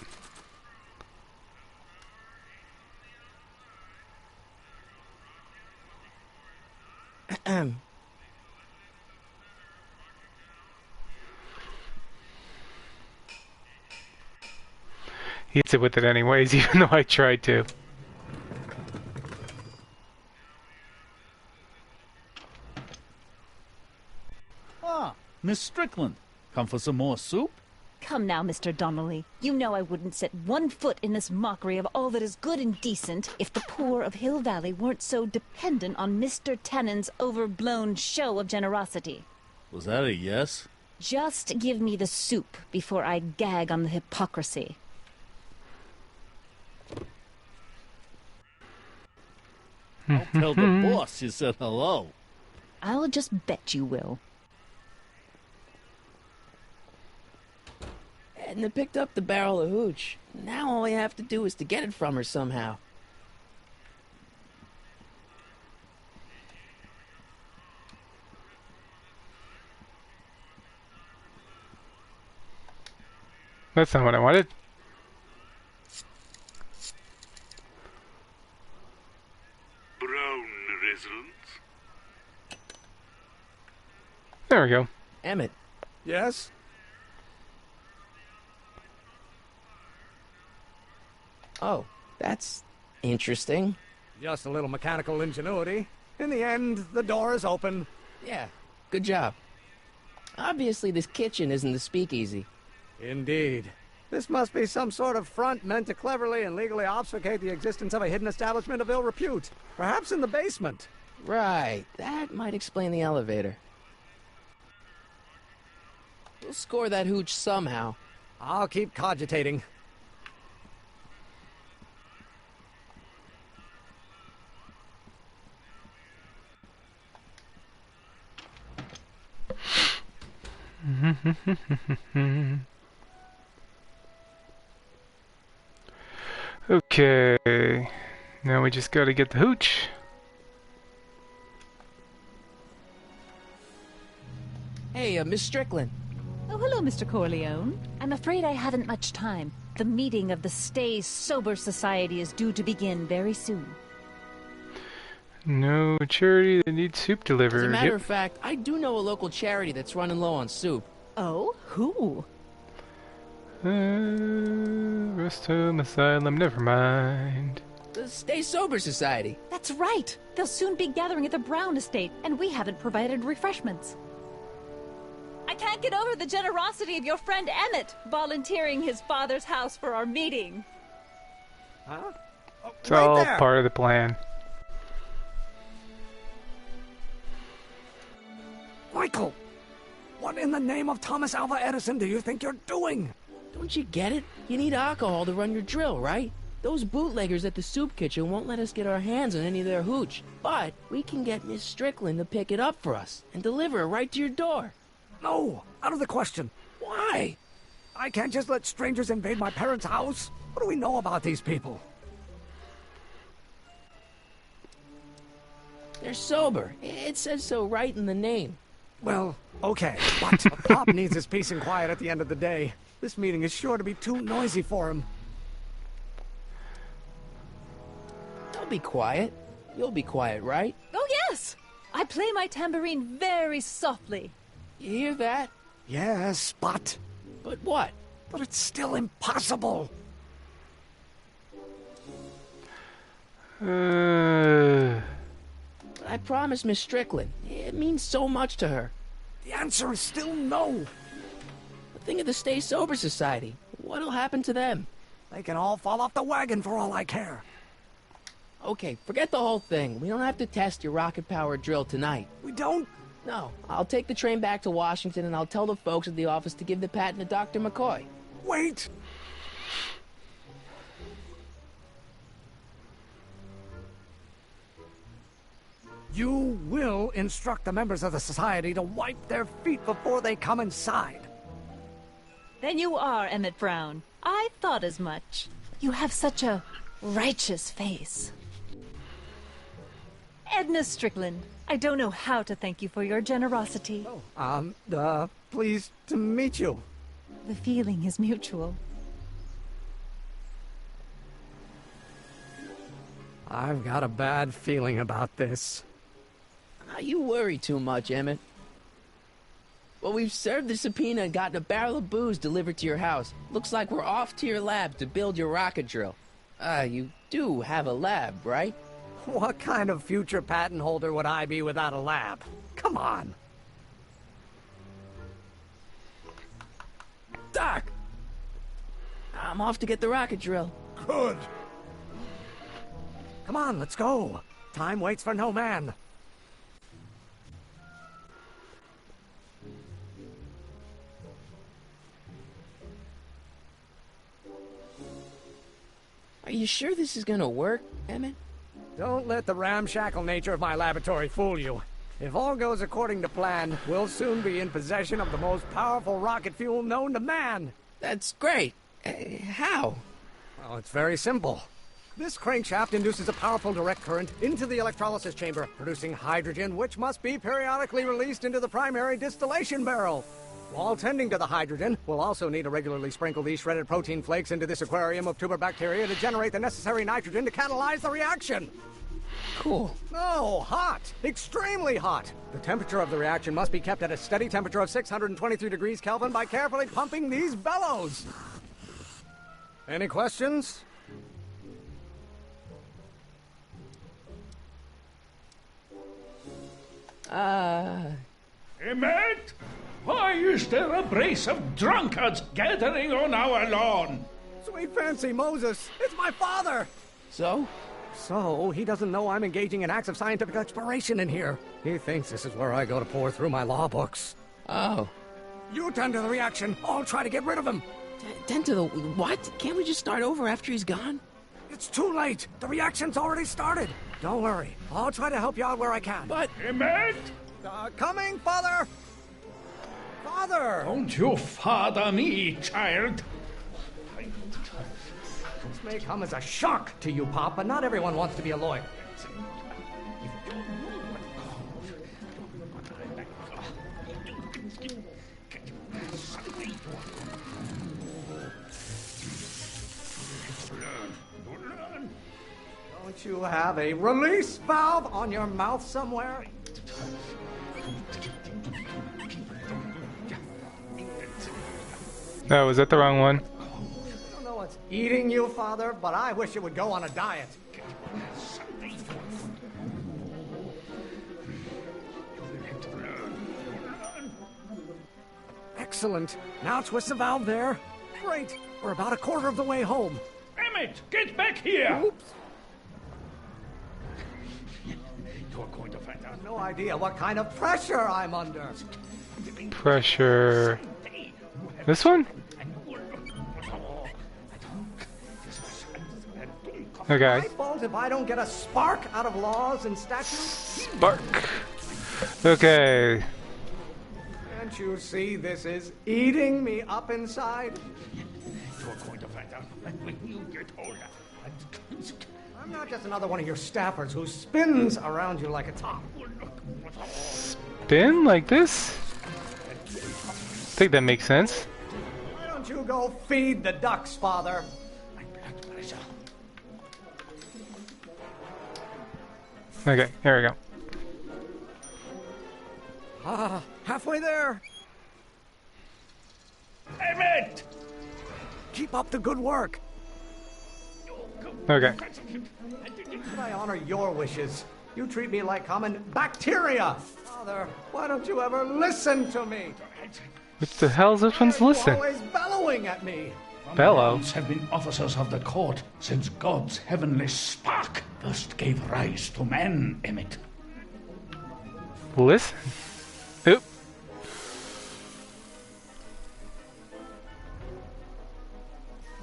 He hits it with it anyways, even though I tried to. Ah, Miss Strickland. Come for some more soup? Come now, Mr. Donnelly. You know I wouldn't set one foot in this mockery of all that is good and decent if the poor of Hill Valley weren't so dependent on Mr. Tannen's overblown show of generosity. Was that a yes? Just give me the soup before I gag on the hypocrisy. I'll tell the boss you said hello. I'll just bet you will. Edna picked up the barrel of hooch. Now all I have to do is to get it from her somehow. That's not what I wanted. Brown residence. There we go. Emmett. Yes? Oh, that's interesting. Just a little mechanical ingenuity. In the end, the door is open. Yeah, good job. Obviously, this kitchen isn't the speakeasy. Indeed. This must be some sort of front meant to cleverly and legally obfuscate the existence of a hidden establishment of ill repute. Perhaps in the basement. Right, that might explain the elevator. We'll score that hooch somehow. I'll keep cogitating. Okay. Now we just gotta get the hooch. Hey, Miss Strickland. Oh, hello, Mr. Corleone. I'm afraid I haven't much time. The meeting of the Stay Sober Society is due to begin very soon. No charity that needs soup delivered. As a matter of fact, I do know a local charity that's running low on soup. Oh? Who? Rest home, asylum, never mind. The Stay Sober Society. That's right. They'll soon be gathering at the Brown estate, and we haven't provided refreshments. I can't get over the generosity of your friend Emmett, volunteering his father's house for our meeting. Huh? Oh, It's right all there. part of the plan. Michael! What in the name of Thomas Alva Edison do you think you're doing? Don't you get it? You need alcohol to run your drill, right? Those bootleggers at the soup kitchen won't let us get our hands on any of their hooch. But we can get Miss Strickland to pick it up for us and deliver it right to your door. No, out of the question. Why? I can't just let strangers invade my parents' house. What do we know about these people? They're sober. It says so right in the name. Well, okay, but Pop needs his peace and quiet at the end of the day. This meeting is sure to be too noisy for him. I'll be quiet. You'll be quiet, right? Oh, yes! I play my tambourine very softly. You hear that? Yes, but But what? But it's still impossible. I promised Miss Strickland. It means so much to her. The answer is still no. But think of the Stay Sober Society. What'll happen to them? They can all fall off the wagon for all I care. Okay, forget the whole thing. We don't have to test your rocket-powered drill tonight. We don't? No, I'll take the train back to Washington and I'll tell the folks at the office to give the patent to Dr. McCoy. Wait! You will instruct the members of the society to wipe their feet before they come inside. Then you are Emmett Brown. I thought as much. You have such a righteous face. Edna Strickland, I don't know how to thank you for your generosity. Pleased to meet you. The feeling is mutual. I've got a bad feeling about this. You worry too much, Emmett. Well, we've served the subpoena and gotten a barrel of booze delivered to your house. Looks like we're off to your lab to build your rocket drill. You do have a lab, right? What kind of future patent holder would I be without a lab? Come on. Doc! I'm off to get the rocket drill. Good. Come on, let's go. Time waits for no man. Are you sure this is gonna work, Emmett? Don't let the ramshackle nature of my laboratory fool you. If all goes according to plan, we'll soon be in possession of the most powerful rocket fuel known to man. That's great. How? Well, it's very simple. This crankshaft induces a powerful direct current into the electrolysis chamber, producing hydrogen, which must be periodically released into the primary distillation barrel. While tending to the hydrogen, we'll also need to regularly sprinkle these shredded protein flakes into this aquarium of tuber bacteria to generate the necessary nitrogen to catalyze the reaction. Cool. No, hot. Extremely hot. The temperature of the reaction must be kept at a steady temperature of 623 degrees Kelvin by carefully pumping these bellows. Any questions? Emmett? Why is there a brace of drunkards gathering on our lawn? Sweet fancy Moses, it's my father! So? So, he doesn't know I'm engaging in acts of scientific exploration in here. He thinks this is where I go to pour through my law books. Oh. You tend to the reaction. I'll try to get rid of him. Tend to the... what? Can't we just start over after he's gone? It's too late. The reaction's already started. Don't worry. I'll try to help you out where I can. But... Emmett? Coming, Father! Father! Don't you father me, child. This may come as a shock to you, Pop, but not everyone wants to be a lawyer. Don't you have a release valve on your mouth somewhere? No, was that the wrong one? I don't know what's eating you, Father, but I wish you would go on a diet. Excellent. Now twist the valve there. Great. We're about a quarter of the way home. Emmett, get back here! Oops. You're going to find out. No idea what kind of pressure I'm under. Pressure. This one? Okay. My fault if I don't get a spark out of laws and statutes. Spark. Okay. Can't you see this is eating me up inside? You're going to find out when you get older. I'm not just another one of your staffers who spins around you like a top. Spin like this? I think that makes sense. Why don't you go feed the ducks, Father? Okay, here we go. Halfway there. Emmett! Keep up the good work. Okay. I honor your wishes. You treat me like common bacteria. Father, why don't you ever listen to me? What the hell's this one's You're listen? always bellowing at me. Bellow? Have been officers of the court since God's heavenly spark first gave rise to man, Emmett. Listen? Oop.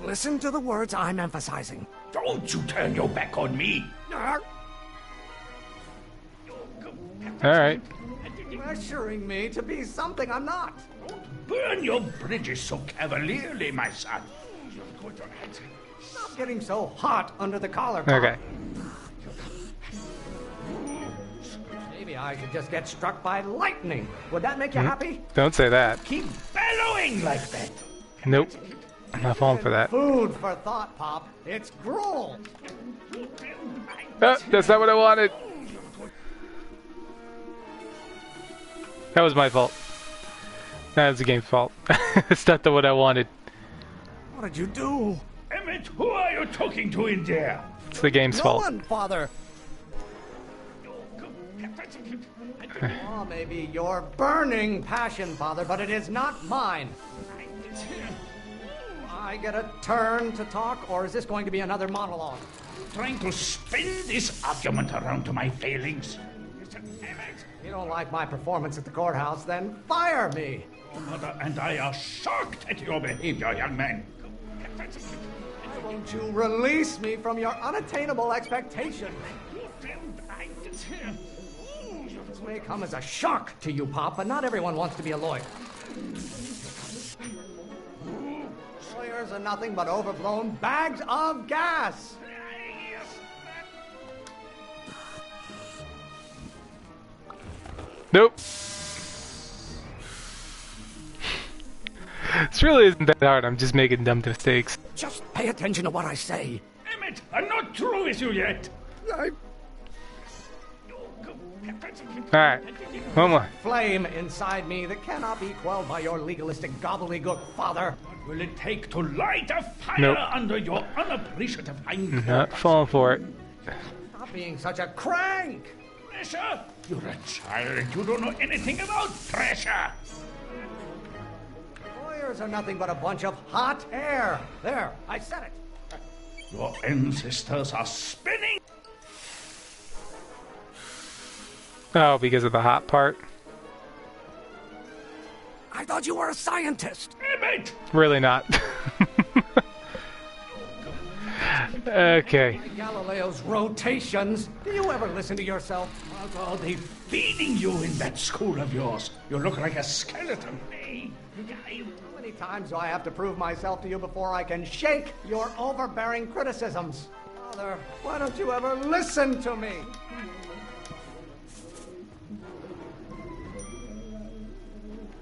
Listen to the words I'm emphasizing. Don't you turn your back on me. Alright. Pressuring me to be something I'm not. Burn your bridges so cavalierly, my son. Stop getting so hot under the collar. Pop. Okay. Maybe I should just get struck by lightning. Would that make you happy? Don't say that. Keep bellowing like that. Nope. I'm not falling for that. Food for thought, Pop. It's gruel. Oh, that's not what I wanted. That was my fault. That was the game's fault. It's not what I wanted. What did you do? Emmett, who are you talking to in there? It's the game's No fault. one, Father. Oh, maybe your burning passion, Father, but it is not mine. I get a turn to talk, or is this going to be another monologue? Trying to spin this argument around to my failings. You don't like my performance at the courthouse, then fire me. Mother and I are shocked at your behavior, young man. Why won't you release me from your unattainable expectation? This may come as a shock to you, Pop, but not everyone wants to be a lawyer. Lawyers are nothing but overblown bags of gas. Nope. This really isn't that hard. I'm just making dumb mistakes. Just pay attention to what I say. Emmett, I'm not through with you yet. Alright. One more. Flame inside me that cannot be quelled by your legalistic gobbledygook, Father. What will it take to light a fire Nope. under your unappreciative hind Not falling for it. Stop being such a crank. Pressure? You're a child. You don't know anything about pressure. Lawyers are nothing but a bunch of hot air. There, I said it. Your ancestors are spinning. Oh, because of the hot part? I thought you were a scientist. Emmett! Really not. Okay. Galileo's rotations. Do you ever listen to yourself? What are they feeding you in that school of yours? You look like a skeleton. Hey, How many times do I have to prove myself to you before I can shake your overbearing criticisms? Father, why don't you ever listen to me?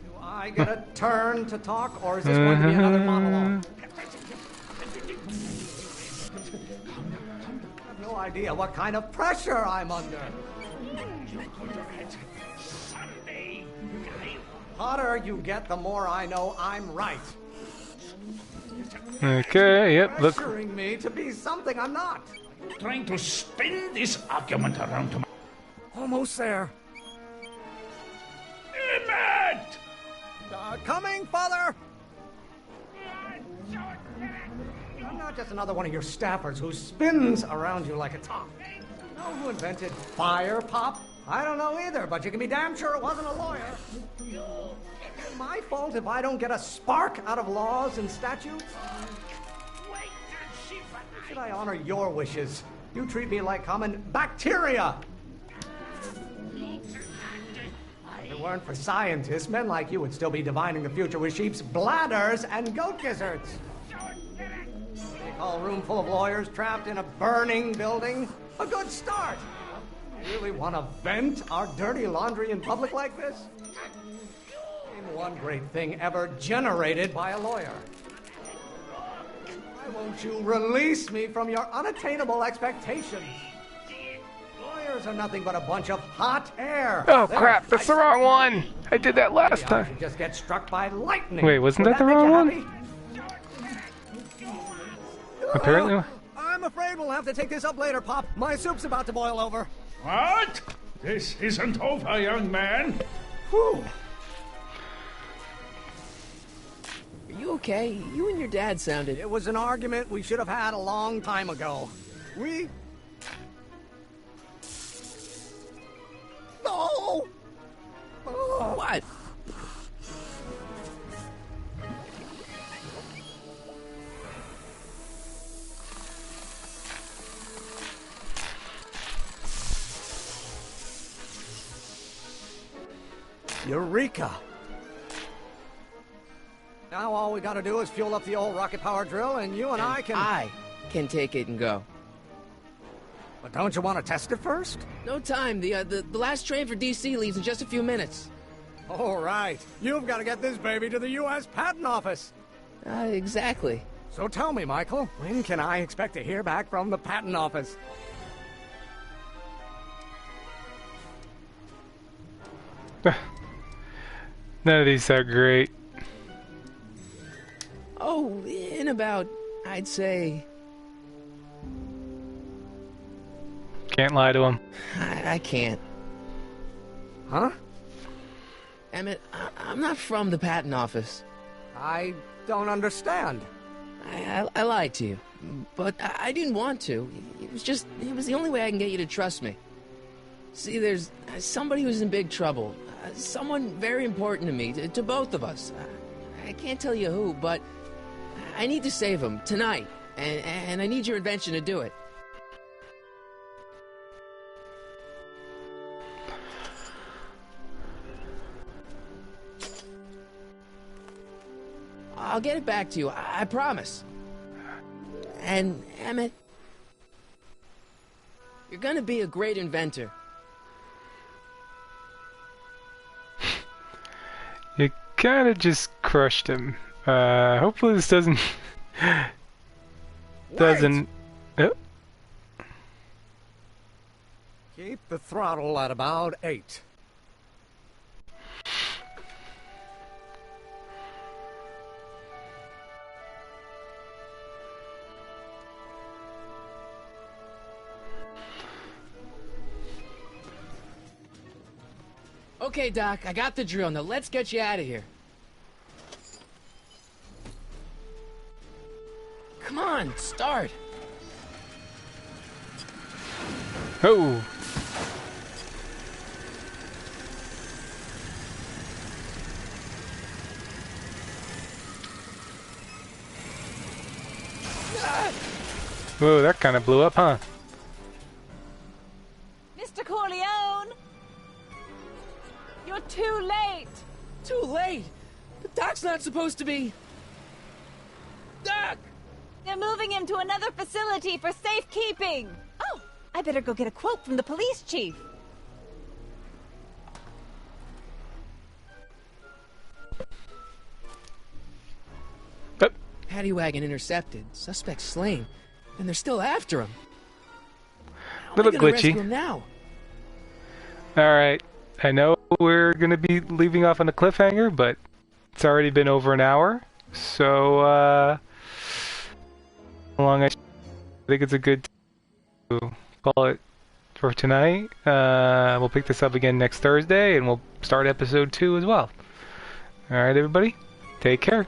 Do I get a turn to talk, or is this going to be another monologue? I have no idea what kind of pressure I'm under. The hotter you get, the more I know I'm right. Okay, yep, look. Pressuring me to be something I'm not. Trying to spin this argument around to my... Almost there. Emmett! Coming, Father! I'm not just another one of your staffers who spins around you like a top. Know who invented fire, Pop? I don't know either, but you can be damn sure it wasn't a lawyer. Is it my fault if I don't get a spark out of laws and statutes? Should I honor your wishes? You treat me like common bacteria. If it weren't for scientists, men like you would still be divining the future with sheep's bladders and goat gizzards. They call a room full of lawyers trapped in a burning building a good start. Really want to vent our dirty laundry in public like this? Name one great thing ever generated by a lawyer. Why won't you release me from your unattainable expectations? Lawyers are nothing but a bunch of hot air. Oh There, crap, that's the wrong one! I did that last I time. should just get struck by lightning. Wait, wasn't Would that the make wrong you one? happy? Apparently. I'm afraid we'll have to take this up later, Pop. My soup's about to boil over. What? This isn't over, young man. Whew. Are you okay? You and your dad sounded... It was an argument we should have had a long time ago. We... No! What? Eureka! Now all we gotta do is fuel up the old rocket power drill and you and I can... I can take it and go. But don't you want to test it first? No time. The last train for DC leaves in just a few minutes. All right. You've got to get this baby to the U.S. Patent Office. Exactly. So tell me, Michael, when can I expect to hear back from the Patent Office? None of these are great. Oh, in about, I'd say... Can't lie to him. I can't. Huh? Emmett, I'm not from the patent office. I don't understand. I lied to you, but I didn't want to. It was the only way I can get you to trust me. See, there's somebody who's in big trouble. Someone very important to me, to both of us. I can't tell you who, but I need to save him tonight, and I need your invention to do it. I'll get it back to you, I promise. And, Emmett, you're gonna be a great inventor. You kind of just crushed him. Hopefully this doesn't... Oh. Keep the throttle at about 8. Okay, Doc, I got the drill. Now let's get you out of here. Come on, start. Oh. Whoa, that kind of blew up, huh? Mr. Corleone! You're too late! Too late? The Doc's not supposed to be... Doc! They're moving him to another facility for safekeeping! Oh, I better go get a quote from the police chief. Paddy wagon intercepted. Suspect slain. And they're still after him. Little glitchy. Rescue him now? Alright. I know we're going to be leaving off on a cliffhanger, but it's already been over an hour. So, how long I think it's a good to call it for tonight. We'll pick this up again next Thursday, and we'll start episode 2 as well. Alright, everybody. Take care.